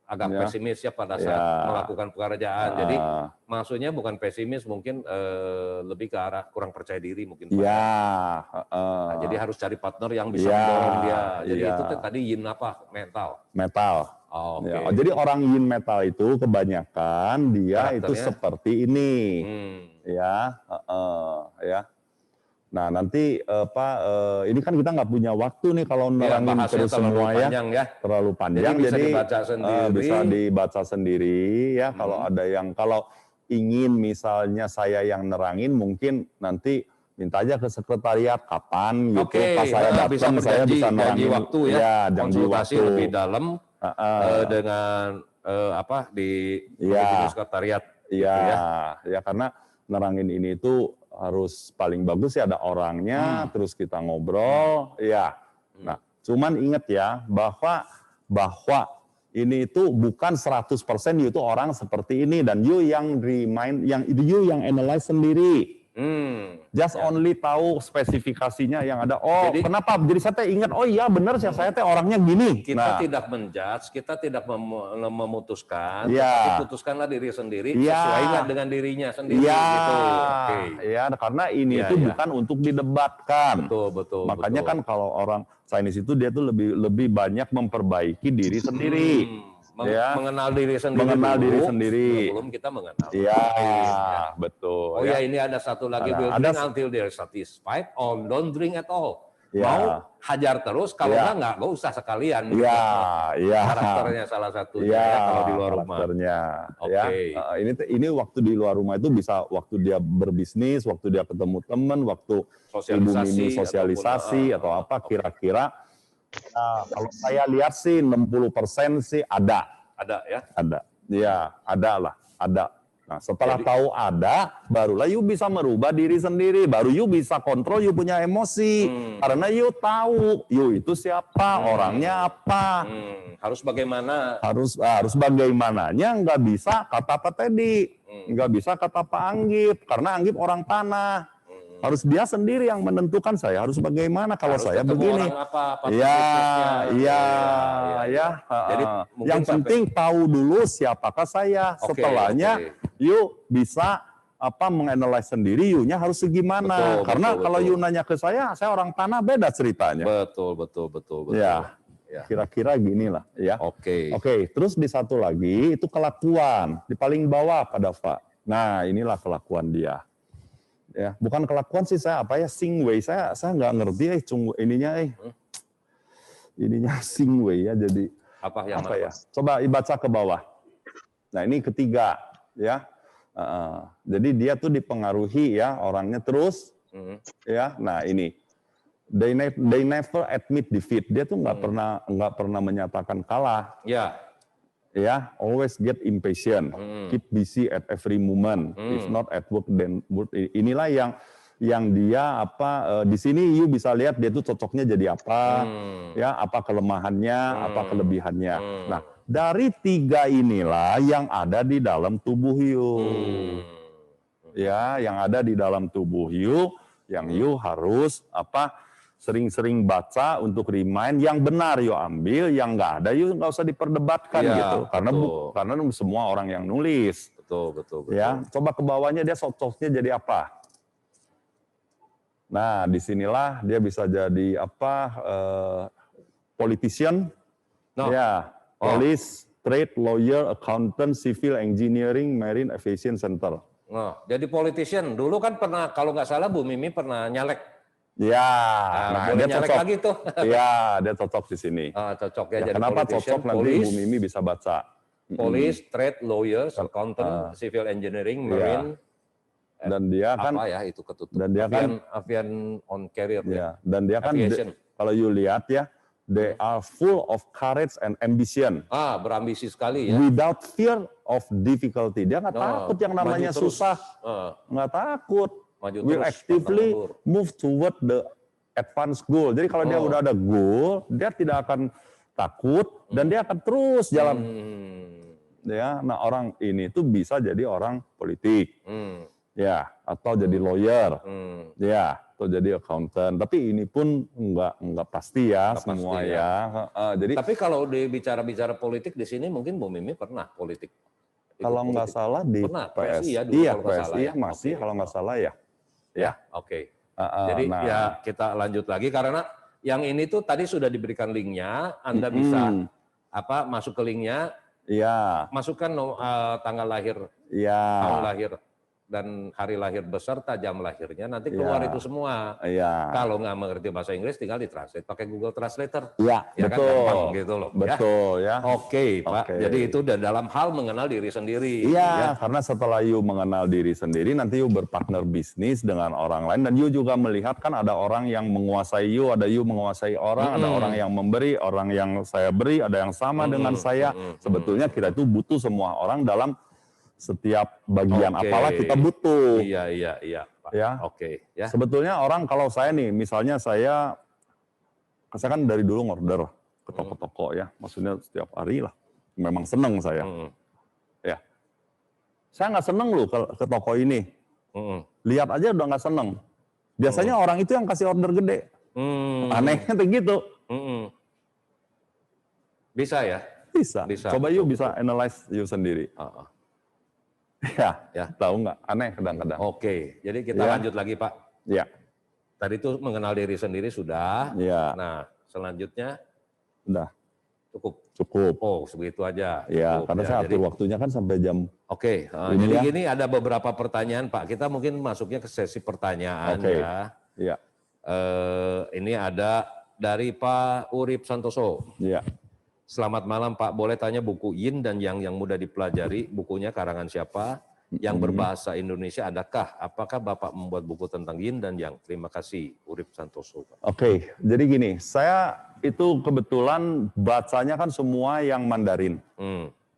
Speaker 2: agak
Speaker 3: Ya.
Speaker 2: pesimis ya pada saat
Speaker 3: Ya.
Speaker 2: melakukan pekerjaan. Jadi
Speaker 3: Ah,
Speaker 2: maksudnya bukan pesimis, mungkin lebih ke arah kurang percaya diri mungkin Pak.
Speaker 3: ya,
Speaker 2: Nah, jadi harus cari partner yang bisa
Speaker 3: Ya,
Speaker 2: mendorong dia. Jadi
Speaker 3: iya.
Speaker 2: itu tadi yin apa? Mental.
Speaker 3: metal.
Speaker 2: Oh, oke.
Speaker 3: Ya, jadi orang yin metal itu kebanyakan dia itu
Speaker 2: Karakternya?
Speaker 3: seperti ini,
Speaker 2: Hmm.
Speaker 3: ya, ya. Nah nanti ini kan kita nggak punya waktu nih kalau
Speaker 2: Ya,
Speaker 3: nerangin
Speaker 2: bahasnya
Speaker 3: terus
Speaker 2: terlalu
Speaker 3: semua ya,
Speaker 2: panjang ya.
Speaker 3: terlalu panjang.
Speaker 2: Jadi bisa dibaca sendiri.
Speaker 3: Bisa dibaca sendiri ya. Kalau ada yang kalau ingin misalnya saya yang nerangin mungkin nanti minta aja ke sekretariat kapan gitu.
Speaker 2: Oke,
Speaker 3: Pas saya
Speaker 2: bisa
Speaker 3: datang saya
Speaker 2: berjanji,
Speaker 3: bisa
Speaker 2: janji
Speaker 3: nerangin
Speaker 2: waktu ya.
Speaker 3: Iya, janji
Speaker 2: Konsultasi
Speaker 3: waktu.
Speaker 2: lebih dalam dengan di
Speaker 3: Iya.
Speaker 2: sekretariat.
Speaker 3: Iya,
Speaker 2: gitu ya.
Speaker 3: ya karena nerangin ini itu harus paling bagus ya ada orangnya, terus kita ngobrol, ya. Nah, cuman ingat ya bahwa ini itu bukan 100% you itu orang seperti ini dan you yang you yang analyze sendiri. Just only tahu spesifikasinya yang ada. Oh,
Speaker 2: Jadi-
Speaker 3: kenapa? Jadi saya teh ingat, oh iya benar sih saya teh orangnya gini.
Speaker 2: Kita
Speaker 3: Nah,
Speaker 2: tidak menjudge, kita tidak memutuskan,
Speaker 3: Iya.
Speaker 2: tetapi putuskanlah diri sendiri,
Speaker 3: Iya.
Speaker 2: sesuaikan dengan dirinya sendiri.
Speaker 3: Iya,
Speaker 2: Gitu. Oke.
Speaker 3: ya karena ini
Speaker 2: Iya,
Speaker 3: itu
Speaker 2: iya.
Speaker 3: bukan untuk didebatkan.
Speaker 2: Betul.
Speaker 3: Makanya
Speaker 2: betul.
Speaker 3: kan kalau orang Chinese itu dia tuh lebih banyak memperbaiki diri sendiri. Ya.
Speaker 2: Mengenal diri sendiri.
Speaker 3: Mengenal
Speaker 2: dulu,
Speaker 3: diri sendiri.
Speaker 2: Sebelum kita mengenal.
Speaker 3: Iya,
Speaker 2: orang lain, ya.
Speaker 3: betul.
Speaker 2: Oh ya, ini ada satu lagi, will drink until they're satisfied or don't drink at all.
Speaker 3: Ya.
Speaker 2: Mau hajar terus, kalau
Speaker 3: Ya.
Speaker 2: nggak usah sekalian.
Speaker 3: Iya, iya.
Speaker 2: Karakternya salah satunya
Speaker 3: Iya,
Speaker 2: ya, kalau di luar rumah.
Speaker 3: karakternya.
Speaker 2: Oke.
Speaker 3: Ya. Ini waktu di luar rumah itu bisa waktu dia berbisnis, waktu dia ketemu teman, waktu ibu Mimi sosialisasi atau apa kira-kira. Nah, kalau saya lihat sih 60% sih ada.
Speaker 2: Ada ya?
Speaker 3: Ada. Iya, ada lah, ada. Nah, setelah tahu ada, barulah you bisa merubah diri sendiri, baru you bisa kontrol you punya emosi. Karena you tahu you itu siapa, orangnya apa.
Speaker 2: Harus bagaimana?
Speaker 3: Harus bagaimananya nggak bisa kata Pak Teddy, nggak bisa kata Pak Anggip, karena Anggip orang tanah. Harus dia sendiri yang menentukan saya harus bagaimana kalau
Speaker 2: Harus
Speaker 3: saya
Speaker 2: ketemu
Speaker 3: begini.
Speaker 2: orang apa
Speaker 3: Iya.
Speaker 2: Jadi mungkin
Speaker 3: yang penting tahu dulu siapakah saya.
Speaker 2: Oke,
Speaker 3: Setelahnya, you bisa menganalisis sendiri you-nya harus segimana.
Speaker 2: Betul,
Speaker 3: Karena
Speaker 2: betul,
Speaker 3: kalau
Speaker 2: betul.
Speaker 3: you nanya ke saya orang tanah beda ceritanya.
Speaker 2: Betul.
Speaker 3: Ya, kira-kira gini lah ya.
Speaker 2: Oke.
Speaker 3: Oke, terus di satu lagi itu kelakuan di paling bawah pada Pak. Nah, inilah kelakuan dia. Ya, bukan kelakuan sih saya singwei saya nggak ngerti ininya singwei ya jadi
Speaker 2: Apa yang
Speaker 3: apa
Speaker 2: mana?
Speaker 3: ya? Coba baca ke bawah. Nah, ini ketiga ya. Jadi dia tuh dipengaruhi ya orangnya terus ya. Nah, ini they never admit defeat. Dia tuh nggak pernah menyatakan kalah.
Speaker 2: Ya.
Speaker 3: Ya, always get impatient, keep busy at every moment, if not at work then work. Inilah yang dia di sini you bisa lihat dia tuh cocoknya jadi apa, ya apa kelemahannya, apa kelebihannya. Nah, dari tiga inilah yang ada di dalam tubuh you, ya yang ada di dalam tubuh you, yang you harus sering-sering baca untuk remind yang benar you ambil, yang nggak ada you nggak usah diperdebatkan
Speaker 2: Ya,
Speaker 3: gitu.
Speaker 2: betul.
Speaker 3: Karena semua orang yang nulis.
Speaker 2: Betul.
Speaker 3: Ya, coba ke bawahnya dia cocoknya jadi apa? Nah, disinilah dia bisa jadi politician,
Speaker 2: No.
Speaker 3: ya, police, trade, lawyer, accountant, civil engineering, marine aviation center.
Speaker 2: Nah, jadi politician dulu kan pernah, kalau nggak salah Bu Mimi pernah nyalek.
Speaker 3: Ya,
Speaker 2: Boleh
Speaker 3: dia
Speaker 2: nyalek
Speaker 3: cocok.
Speaker 2: lagi tuh.
Speaker 3: Iya, dia cocok di sini.
Speaker 2: Cocok ya,
Speaker 3: Ya,
Speaker 2: jadi
Speaker 3: kenapa
Speaker 2: politician,
Speaker 3: cocok nanti
Speaker 2: police,
Speaker 3: Bu Mimi bisa baca.
Speaker 2: police, trade, lawyers, accountant, civil engineering, marine.
Speaker 3: Dan dia kan
Speaker 2: Apa ya itu ketutup?
Speaker 3: dan dia
Speaker 2: avian on carrier.
Speaker 3: ya, dan dia kan
Speaker 2: Aviation.
Speaker 3: kalau you lihat ya, they are full of courage and ambition.
Speaker 2: Berambisi sekali ya.
Speaker 3: Without fear of difficulty. Dia nggak takut yang namanya
Speaker 2: maju terus.
Speaker 3: susah. Nggak takut.
Speaker 2: Maju
Speaker 3: Will
Speaker 2: terus,
Speaker 3: actively
Speaker 2: pantang mundur.
Speaker 3: move toward the advanced goal. Jadi kalau dia udah ada goal, dia tidak akan takut dan dia akan terus jalan. Ya, nah orang ini tuh bisa jadi orang politik. Ya, atau jadi lawyer. Ya, atau jadi accountant. Tapi ini pun nggak pasti ya
Speaker 2: Nggak
Speaker 3: semua
Speaker 2: pasti
Speaker 3: ya. Jadi
Speaker 2: Tapi kalau bicara politik di sini mungkin Bu Mimi pernah politik. Ikut
Speaker 3: kalau nggak
Speaker 2: politik.
Speaker 3: salah di
Speaker 2: Pernah,
Speaker 3: PS,
Speaker 2: PSI ya dulu
Speaker 3: iya
Speaker 2: kalau nggak salah
Speaker 3: PSI
Speaker 2: ya.
Speaker 3: masih
Speaker 2: Oke.
Speaker 3: kalau nggak salah ya.
Speaker 2: Ya, oke. Jadi
Speaker 3: Nah,
Speaker 2: ya kita lanjut lagi karena yang ini tuh tadi sudah diberikan linknya, Anda bisa masuk ke linknya,
Speaker 3: iya,
Speaker 2: masukkan tanggal lahir,
Speaker 3: iya,
Speaker 2: tahun lahir dan hari lahir beserta jam lahirnya, nanti keluar
Speaker 3: Iya.
Speaker 2: itu semua.
Speaker 3: iya.
Speaker 2: Kalau nggak mengerti bahasa Inggris tinggal ditranslate pakai Google Translator.
Speaker 3: Iya,
Speaker 2: Ya kan
Speaker 3: betul.
Speaker 2: gampang gitu loh.
Speaker 3: Betul ya.
Speaker 2: Oke, Pak.
Speaker 3: Oke.
Speaker 2: Jadi itu udah dalam hal mengenal diri sendiri.
Speaker 3: Iya, karena setelah you mengenal diri sendiri, nanti you berpartner bisnis dengan orang lain, dan you juga melihat kan ada orang yang menguasai you, ada you menguasai orang, ada orang yang memberi, orang yang saya beri, ada yang sama dengan saya. Sebetulnya kita itu butuh semua orang dalam setiap bagian,
Speaker 2: Oke.
Speaker 3: apalah kita butuh.
Speaker 2: Iya, Pak.
Speaker 3: Ya.
Speaker 2: Oke, ya.
Speaker 3: Sebetulnya orang kalau saya nih, misalnya saya kan dari dulu ngorder ke toko-toko ya, maksudnya setiap hari lah. Memang seneng saya. Ya, saya nggak seneng loh ke toko ini. Lihat aja udah nggak seneng. Biasanya orang itu yang kasih order gede. Anehnya tuh gitu.
Speaker 2: Bisa ya?
Speaker 3: Bisa.
Speaker 2: Bisa.
Speaker 3: Coba you bisa analyze you sendiri. Ya, tahu nggak? Aneh kadang-kadang.
Speaker 2: Oke, jadi kita
Speaker 3: Ya.
Speaker 2: lanjut lagi Pak.
Speaker 3: Ya,
Speaker 2: Tadi itu mengenal diri sendiri sudah.
Speaker 3: ya,
Speaker 2: Nah, selanjutnya
Speaker 3: udah
Speaker 2: cukup.
Speaker 3: cukup.
Speaker 2: Oh, segitu aja.
Speaker 3: Ya,
Speaker 2: Cukup
Speaker 3: karena saya atur waktunya kan sampai jam.
Speaker 2: Oke,
Speaker 3: Ini
Speaker 2: jadi
Speaker 3: ya.
Speaker 2: gini ada beberapa pertanyaan Pak. Kita mungkin masuknya ke sesi pertanyaan
Speaker 3: Oke.
Speaker 2: ya.
Speaker 3: Ya,
Speaker 2: Ini ada dari Pak Urip Santoso.
Speaker 3: ya.
Speaker 2: Selamat malam Pak, boleh tanya buku Yin dan Yang mudah dipelajari, bukunya karangan siapa? Yang berbahasa Indonesia adakah? Apakah Bapak membuat buku tentang Yin dan Yang? Terima kasih, Urip Santoso. Pak.
Speaker 3: Oke, jadi gini, saya itu kebetulan bacanya kan semua yang Mandarin.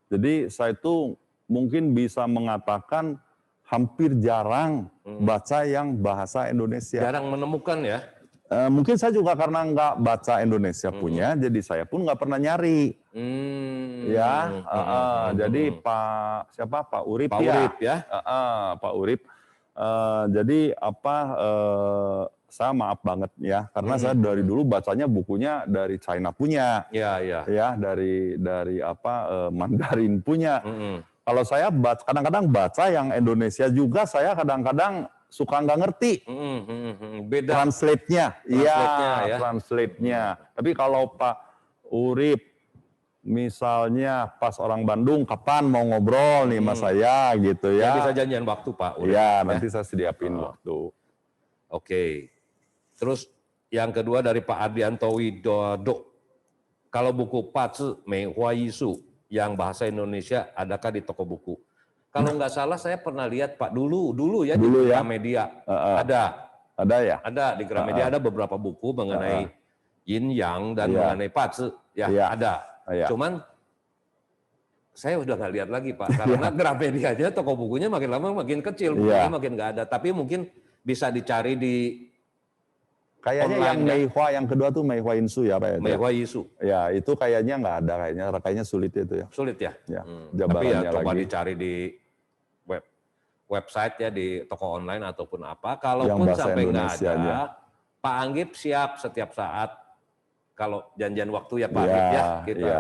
Speaker 3: Jadi saya itu mungkin bisa mengatakan hampir jarang baca yang bahasa Indonesia.
Speaker 2: Jarang menemukan ya?
Speaker 3: Mungkin saya juga karena nggak baca Indonesia punya, jadi saya pun nggak pernah nyari. Ya, jadi Pak Urip
Speaker 2: Pak
Speaker 3: ya.
Speaker 2: Urip ya?
Speaker 3: Pak Urip. Jadi saya maaf banget ya, karena saya dari dulu bacanya bukunya dari China punya.
Speaker 2: Iya.
Speaker 3: Ya, dari Mandarin punya. Kalau saya kadang-kadang baca yang Indonesia juga, saya kadang-kadang suka nggak ngerti.
Speaker 2: Beda.
Speaker 3: Translate-nya.
Speaker 2: Translate-nya ya.
Speaker 3: Translate-nya. Tapi kalau Pak Urip, misalnya pas orang Bandung, kapan mau ngobrol nih sama saya gitu
Speaker 2: Ya
Speaker 3: ya.
Speaker 2: bisa janjian waktu Pak Urip.
Speaker 3: Ya, nanti saya sediain waktu.
Speaker 2: Oke. Terus yang kedua dari Pak Ardianto Widodo. Kalau buku Patsu Meihua Yisu yang bahasa Indonesia adakah di toko buku? Kalau nggak salah saya pernah lihat Pak dulu ya di
Speaker 3: Dulu ya.
Speaker 2: Gramedia.
Speaker 3: Ada ya?
Speaker 2: Ada di Gramedia ada beberapa buku mengenai Yin Yang dan
Speaker 3: Iya.
Speaker 2: mengenai Patsu. Ya,
Speaker 3: Iya.
Speaker 2: ada.
Speaker 3: Iya.
Speaker 2: Cuman saya udah nggak lihat lagi Pak, karena Gramedia-nya toko bukunya makin lama makin kecil, bukunya makin nggak ada. Tapi mungkin bisa dicari di
Speaker 3: Kayaknya
Speaker 2: online
Speaker 3: yang
Speaker 2: ya.
Speaker 3: Meihua, yang kedua tuh Meihua Insu ya Pak.
Speaker 2: Meihua Yisu.
Speaker 3: Ya, itu kayaknya nggak ada, kayaknya sulit itu ya.
Speaker 2: Sulit ya?
Speaker 3: Ya,
Speaker 2: Tapi
Speaker 3: jabarannya
Speaker 2: ya coba
Speaker 3: lagi.
Speaker 2: dicari di website ya, di toko online ataupun apa.
Speaker 3: Yang
Speaker 2: Kalaupun
Speaker 3: bahasa
Speaker 2: sampai nggak
Speaker 3: Indonesianya.
Speaker 2: ada, Pak Anggip siap setiap saat. Kalau janjian waktu ya Pak
Speaker 3: Ya,
Speaker 2: Anggip ya, kita
Speaker 3: ya.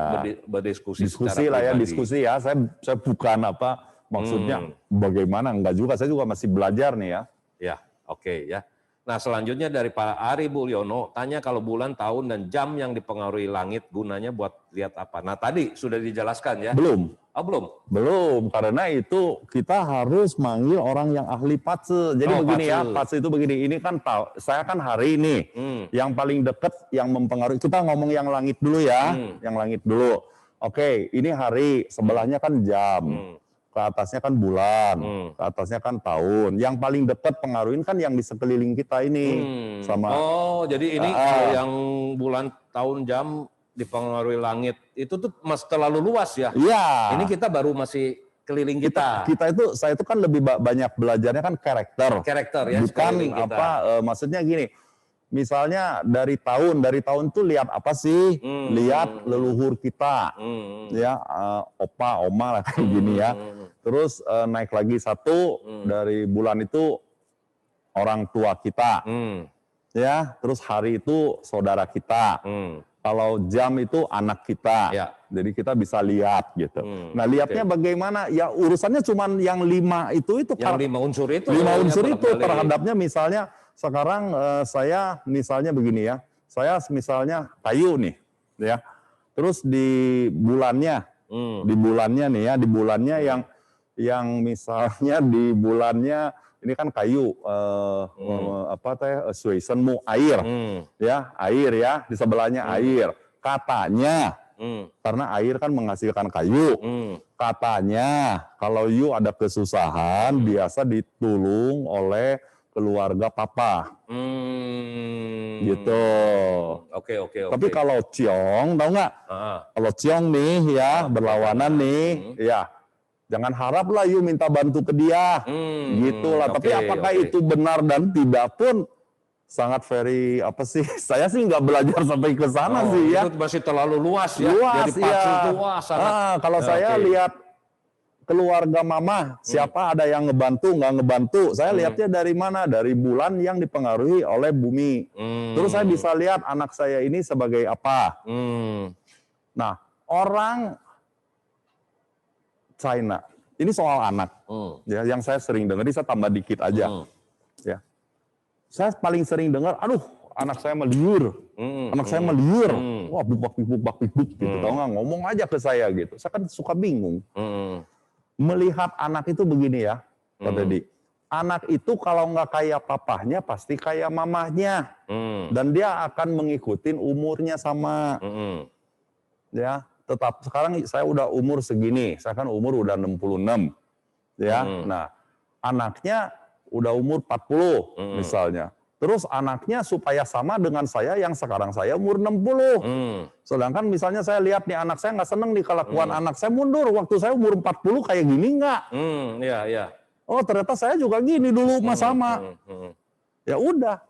Speaker 2: berdiskusi
Speaker 3: Diskusi
Speaker 2: secara
Speaker 3: lah ya,
Speaker 2: pribadi.
Speaker 3: diskusi ya. Saya bukan maksudnya bagaimana, enggak juga. Saya juga masih belajar nih ya.
Speaker 2: Ya, oke ya. Nah selanjutnya dari Pak Ari Bulyono, tanya kalau bulan, tahun, dan jam yang dipengaruhi langit gunanya buat lihat apa? Nah tadi sudah dijelaskan ya?
Speaker 3: Belum.
Speaker 2: Oh belum?
Speaker 3: Belum, karena itu kita harus manggil orang yang ahli patse. Jadi begini ya, patse itu begini, ini kan saya kan hari ini, yang paling dekat yang mempengaruhi, kita ngomong yang langit dulu ya, yang langit dulu. Oke, ini hari, sebelahnya kan jam, ke atasnya kan bulan, ke atasnya kan tahun. Yang paling dekat pengaruhin kan yang di sekeliling kita ini.
Speaker 2: Oh, jadi ini kalau yang bulan, tahun, jam dipengaruhi langit itu tuh masih terlalu luas ya.
Speaker 3: Iya.
Speaker 2: Ini kita baru masih keliling kita.
Speaker 3: Saya itu kan lebih banyak belajarnya kan karakter.
Speaker 2: Karakter ya.
Speaker 3: Bukan
Speaker 2: sekeliling kita.
Speaker 3: maksudnya gini. Misalnya dari tahun tuh lihat apa sih? Lihat leluhur kita. Ya, opa, oma lah kayak gini ya. Terus naik lagi satu dari bulan itu orang tua kita, ya. Terus hari itu saudara kita. Kalau jam itu anak kita.
Speaker 2: Ya.
Speaker 3: Jadi kita bisa lihat gitu. Nah, lihatnya bagaimana? Ya urusannya cuma yang 5 itu
Speaker 2: Yang 5 unsur itu.
Speaker 3: 5 unsur
Speaker 2: ya,
Speaker 3: itu terhadapnya misalnya sekarang saya misalnya begini ya. Saya misalnya kayu nih, ya. Terus di bulannya nih ya, di bulannya yang misalnya di bulannya ini kan kayu suisenmu air, ya, air ya, di sebelahnya air. Katanya karena air kan menghasilkan kayu. Katanya kalau you ada kesusahan biasa ditulung oleh keluarga papa. Gitu.
Speaker 2: Oke.
Speaker 3: Tapi kalau ciong, tahu nggak? Kalau ciong nih ya, berlawanan nih, ya jangan haraplah you minta bantu ke dia. Gitulah. Tapi apakah itu benar dan tidak pun sangat very saya sih nggak belajar sampai ke sana sih ya.
Speaker 2: Itu masih terlalu luas ya.
Speaker 3: Luas
Speaker 2: jadi
Speaker 3: ya. Kalau saya lihat keluarga mama, siapa ada yang ngebantu, nggak ngebantu. Saya lihatnya dari mana? Dari bulan yang dipengaruhi oleh bumi. Terus saya bisa lihat anak saya ini sebagai apa. Nah, orang China, ini soal anak. Ya, yang saya sering dengar, ini saya tambah dikit aja. Ya. Saya paling sering dengar, aduh anak saya meliur. Anak saya meliur. Wah, bubak gitu. Tahu nggak, ngomong aja ke saya gitu. Saya kan suka bingung. Melihat anak itu begini ya, Pak Teddy. Anak itu kalau nggak kayak papahnya pasti kayak mamahnya. Dan dia akan mengikuti umurnya sama. Ya, tetap sekarang saya udah umur segini. Saya kan umur udah 66. Ya. Nah, anaknya udah umur 40 misalnya. Terus anaknya supaya sama dengan saya yang sekarang saya umur 60. Sedangkan misalnya saya lihat nih anak saya nggak seneng nih kelakuan anak saya mundur. Waktu saya umur 40 kayak gini nggak?
Speaker 2: Iya.
Speaker 3: Oh ternyata saya juga gini dulu sama. Ya udah.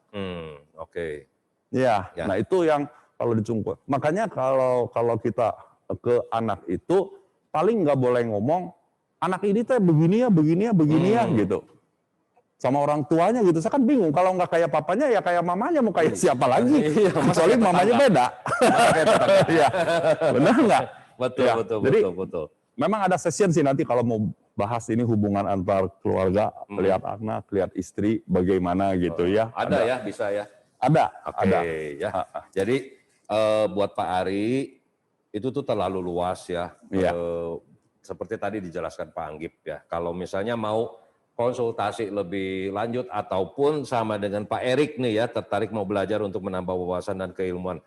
Speaker 2: Oke.
Speaker 3: Ya, nah itu yang kalau dicungkul. Makanya kalau kita ke anak itu paling nggak boleh ngomong anak ini teh begini ya gitu. Sama orang tuanya gitu, saya kan bingung kalau nggak kayak papanya ya kayak mamanya mau kayak siapa lagi? Kecuali mamanya beda. Iya, benar nggak?
Speaker 2: Betul.
Speaker 3: Memang ada session sih nanti kalau mau bahas ini hubungan antar keluarga, lihat anak, lihat istri, bagaimana gitu ya.
Speaker 2: Ada ya, bisa ya.
Speaker 3: Ada.
Speaker 2: Ya. Jadi buat Pak Ari itu tuh terlalu luas ya. Seperti tadi dijelaskan Pak Anggip ya. Kalau misalnya mau konsultasi lebih lanjut ataupun sama dengan Pak Erik nih ya, tertarik mau belajar untuk menambah wawasan dan keilmuan,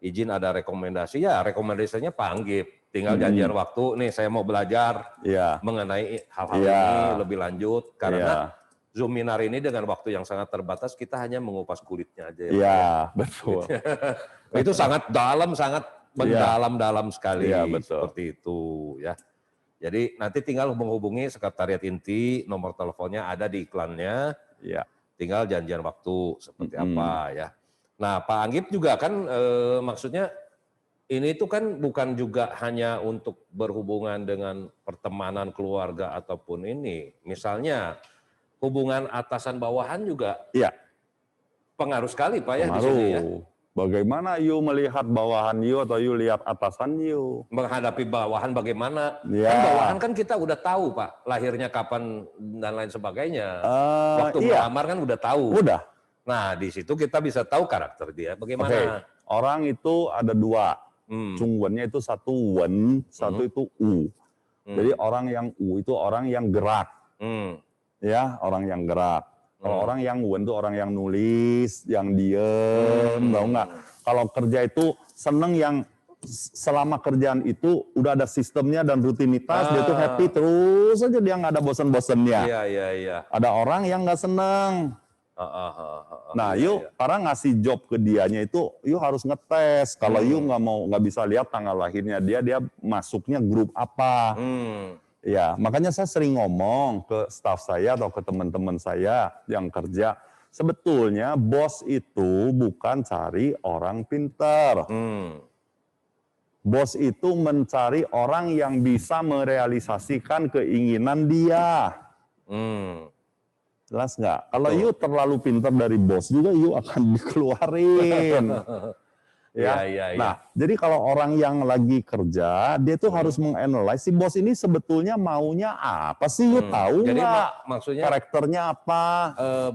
Speaker 2: izin ada rekomendasi ya, rekomendasinya Pak Anggip. Tinggal janjian waktu nih saya mau belajar mengenai hal-hal ini lebih lanjut karena Zoominar ini dengan waktu yang sangat terbatas kita hanya mengupas kulitnya aja ya.
Speaker 3: Iya, betul.
Speaker 2: Itu sangat dalam, sangat mendalam sekali seperti itu ya. Jadi nanti tinggal menghubungi Sekretariat Inti, nomor teleponnya ada di iklannya. Tinggal janjian waktu seperti apa ya. Nah Pak Anggip juga kan maksudnya ini itu kan bukan juga hanya untuk berhubungan dengan pertemanan keluarga ataupun ini. Misalnya hubungan atasan bawahan juga pengaruh sekali Pak ya di sini ya.
Speaker 3: Bagaimana you melihat bawahan you atau you lihat atasan you?
Speaker 2: Menghadapi bawahan bagaimana? Kan bawahan kan kita udah tahu Pak, lahirnya kapan dan lain sebagainya. Waktu melamar kan udah tahu.
Speaker 3: Udah.
Speaker 2: Nah di situ kita bisa tahu karakter dia bagaimana.
Speaker 3: Orang itu ada 2. Cungwennya itu satu wen, satu itu u. Jadi orang yang u itu orang yang gerak. Ya, orang yang gerak. Kalau orang yang wen itu orang yang nulis, yang diem, tahu nggak? Kalau kerja itu seneng yang selama kerjaan itu udah ada sistemnya dan rutinitas, dia tuh happy terus aja, dia nggak ada bosen-bosennya.
Speaker 2: Iya.
Speaker 3: Ada orang yang nggak seneng. Nah, karena ngasih job ke dianya itu, yuk harus ngetes. Kalau yuk nggak bisa lihat tanggal lahirnya dia masuknya grup apa. Ya, makanya saya sering ngomong ke staf saya atau ke teman-teman saya yang kerja, sebetulnya bos itu bukan cari orang pintar. Bos itu mencari orang yang bisa merealisasikan keinginan dia. Jelas nggak? Kalau you terlalu pintar dari bos juga, you akan dikeluarin. Ya.
Speaker 2: Iya.
Speaker 3: Nah, jadi kalau orang yang lagi kerja, dia tuh harus menganalisis si bos ini sebetulnya maunya apa sih? You tahu
Speaker 2: Jadi
Speaker 3: nggak?
Speaker 2: maksudnya
Speaker 3: Karakternya apa?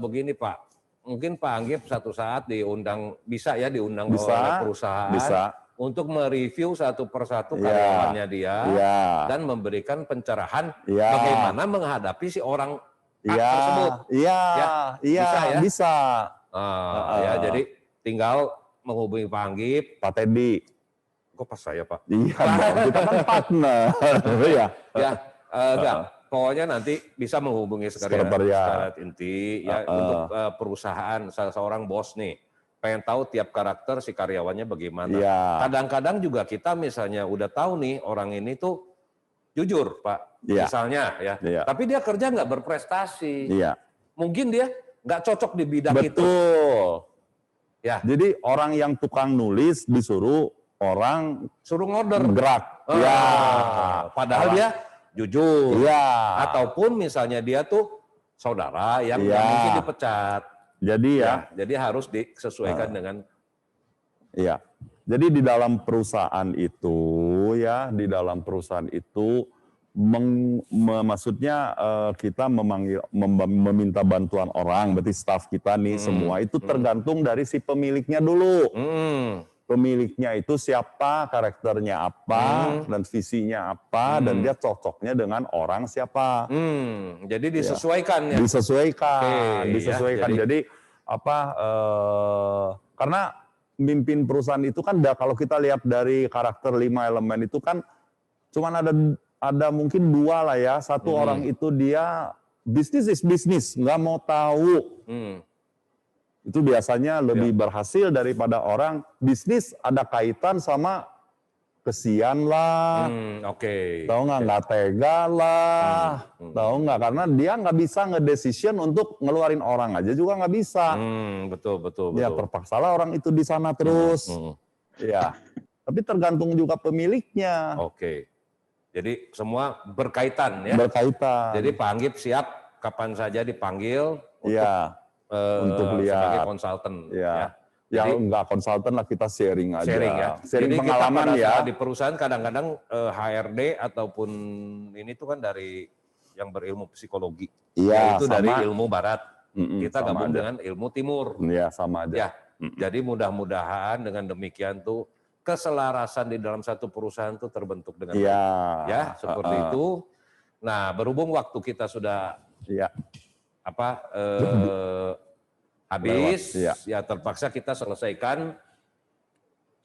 Speaker 2: begini Pak, mungkin Pak Anggip satu saat diundang, bisa ya diundang
Speaker 3: Bisa,
Speaker 2: oleh perusahaan
Speaker 3: bisa.
Speaker 2: untuk mereview satu persatu
Speaker 3: Iya.
Speaker 2: karyawannya dia
Speaker 3: Iya.
Speaker 2: dan memberikan pencerahan
Speaker 3: Iya.
Speaker 2: bagaimana menghadapi si orang A
Speaker 3: Iya,
Speaker 2: tersebut.
Speaker 3: iya,
Speaker 2: Ya,
Speaker 3: iya,
Speaker 2: bisa ya?
Speaker 3: bisa.
Speaker 2: Ya, jadi tinggal menghubungi Pak Anggip.
Speaker 3: Pak Teddy.
Speaker 2: Kok pas saya Pak?
Speaker 3: Iya, dong, kita kan partner. Iya.
Speaker 2: Ya, enggak. Pokoknya nanti bisa menghubungi sekretariat inti ya untuk perusahaan, seorang bos nih pengen tahu tiap karakter si karyawannya bagaimana.
Speaker 3: Iya.
Speaker 2: Kadang-kadang juga kita misalnya udah tahu nih orang ini tuh jujur Pak,
Speaker 3: Iya.
Speaker 2: misalnya ya.
Speaker 3: Iya.
Speaker 2: Tapi dia kerja nggak berprestasi.
Speaker 3: Iya.
Speaker 2: Mungkin dia nggak cocok di bidang itu.
Speaker 3: Betul.
Speaker 2: Ya.
Speaker 3: Jadi orang yang tukang nulis disuruh orang
Speaker 2: Suruh ngorder.
Speaker 3: gerak.
Speaker 2: Ah,
Speaker 3: Ya.
Speaker 2: Padahal dia jujur.
Speaker 3: Iya.
Speaker 2: Ataupun misalnya dia tuh saudara yang nggak
Speaker 3: Iya.
Speaker 2: mungkin dipecat.
Speaker 3: Jadi ya,
Speaker 2: Jadi harus disesuaikan dengan
Speaker 3: iya. Jadi di dalam perusahaan itu ya, di dalam perusahaan itu maksudnya kita meminta bantuan orang, berarti staf kita nih semua itu tergantung dari si pemiliknya dulu. Pemiliknya itu siapa, karakternya apa, dan visinya apa, dan dia cocoknya dengan orang siapa.
Speaker 2: jadi disesuaikan ya.
Speaker 3: Disesuaikan,
Speaker 2: Oke,
Speaker 3: disesuaikan.
Speaker 2: ya,
Speaker 3: Jadi apa? Karena mimpin perusahaan itu kan kalau kita lihat dari karakter 5 elemen itu kan cuman ada mungkin 2 lah ya. Satu orang itu dia bisnis is bisnis, nggak mau tahu. Itu biasanya lebih berhasil daripada orang bisnis ada kaitan sama kesian lah, tahu nggak tega lah, tahu nggak, karena dia nggak bisa ngedecision untuk ngeluarin orang aja juga nggak bisa.
Speaker 2: Betul.
Speaker 3: Ya terpaksalah orang itu di sana terus. Ya, tapi tergantung juga pemiliknya.
Speaker 2: Oke. Jadi semua berkaitan ya.
Speaker 3: Berkaitan.
Speaker 2: Jadi Pak Anggip siap kapan saja dipanggil
Speaker 3: untuk lihat
Speaker 2: sebagai konsultan.
Speaker 3: Ya.
Speaker 2: Jadi,
Speaker 3: enggak konsultan lah, kita sharing aja.
Speaker 2: sharing ya.
Speaker 3: Sharing
Speaker 2: Jadi
Speaker 3: pengalaman
Speaker 2: kita pada
Speaker 3: ya.
Speaker 2: saat di perusahaan kadang-kadang HRD ataupun ini tuh kan dari yang berilmu psikologi.
Speaker 3: Iya,
Speaker 2: itu dari
Speaker 3: sama.
Speaker 2: ilmu barat. Kita
Speaker 3: sama
Speaker 2: gabung
Speaker 3: aja.
Speaker 2: dengan ilmu timur.
Speaker 3: Iya, sama aja.
Speaker 2: Ya. Jadi mudah-mudahan dengan demikian tuh keselarasan di dalam satu perusahaan tuh terbentuk dengan
Speaker 3: Iya.
Speaker 2: baik. Ya, seperti itu. Nah, berhubung waktu kita sudah habis, ya terpaksa kita selesaikan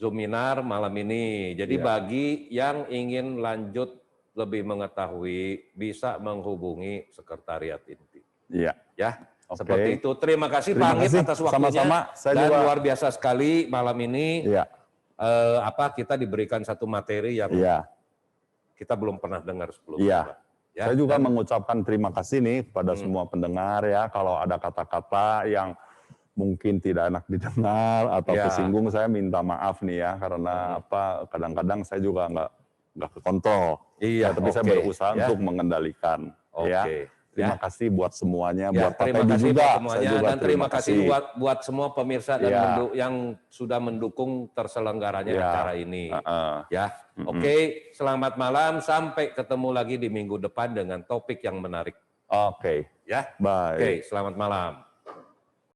Speaker 2: Zoominar malam ini. Jadi bagi yang ingin lanjut lebih mengetahui, bisa menghubungi sekretariat inti.
Speaker 3: Iya.
Speaker 2: Ya, seperti itu. Terima kasih Pak Anggip atas waktunya.
Speaker 3: Sama-sama. Saya
Speaker 2: Dan
Speaker 3: juga
Speaker 2: luar biasa sekali malam ini.
Speaker 3: Iya.
Speaker 2: Kita diberikan satu materi yang kita belum pernah dengar sebelumnya.
Speaker 3: Iya.
Speaker 2: Pak. Ya,
Speaker 3: saya juga mengucapkan terima kasih nih kepada semua pendengar ya. Kalau ada kata-kata yang mungkin tidak enak didengar atau kesinggung, saya minta maaf nih ya, karena kadang-kadang saya juga nggak kekontrol.
Speaker 2: Iya,
Speaker 3: tapi saya berusaha untuk mengendalikan. Ya. Terima kasih buat semuanya, buat Pak Teddy juga.
Speaker 2: Semuanya, dan terima kasih buat semua pemirsa dan yang sudah mendukung terselenggaranya acara ini. Oke, selamat malam, sampai ketemu lagi di minggu depan dengan topik yang menarik.
Speaker 3: Oke.
Speaker 2: Ya.
Speaker 3: Bye.
Speaker 2: Oke, selamat malam.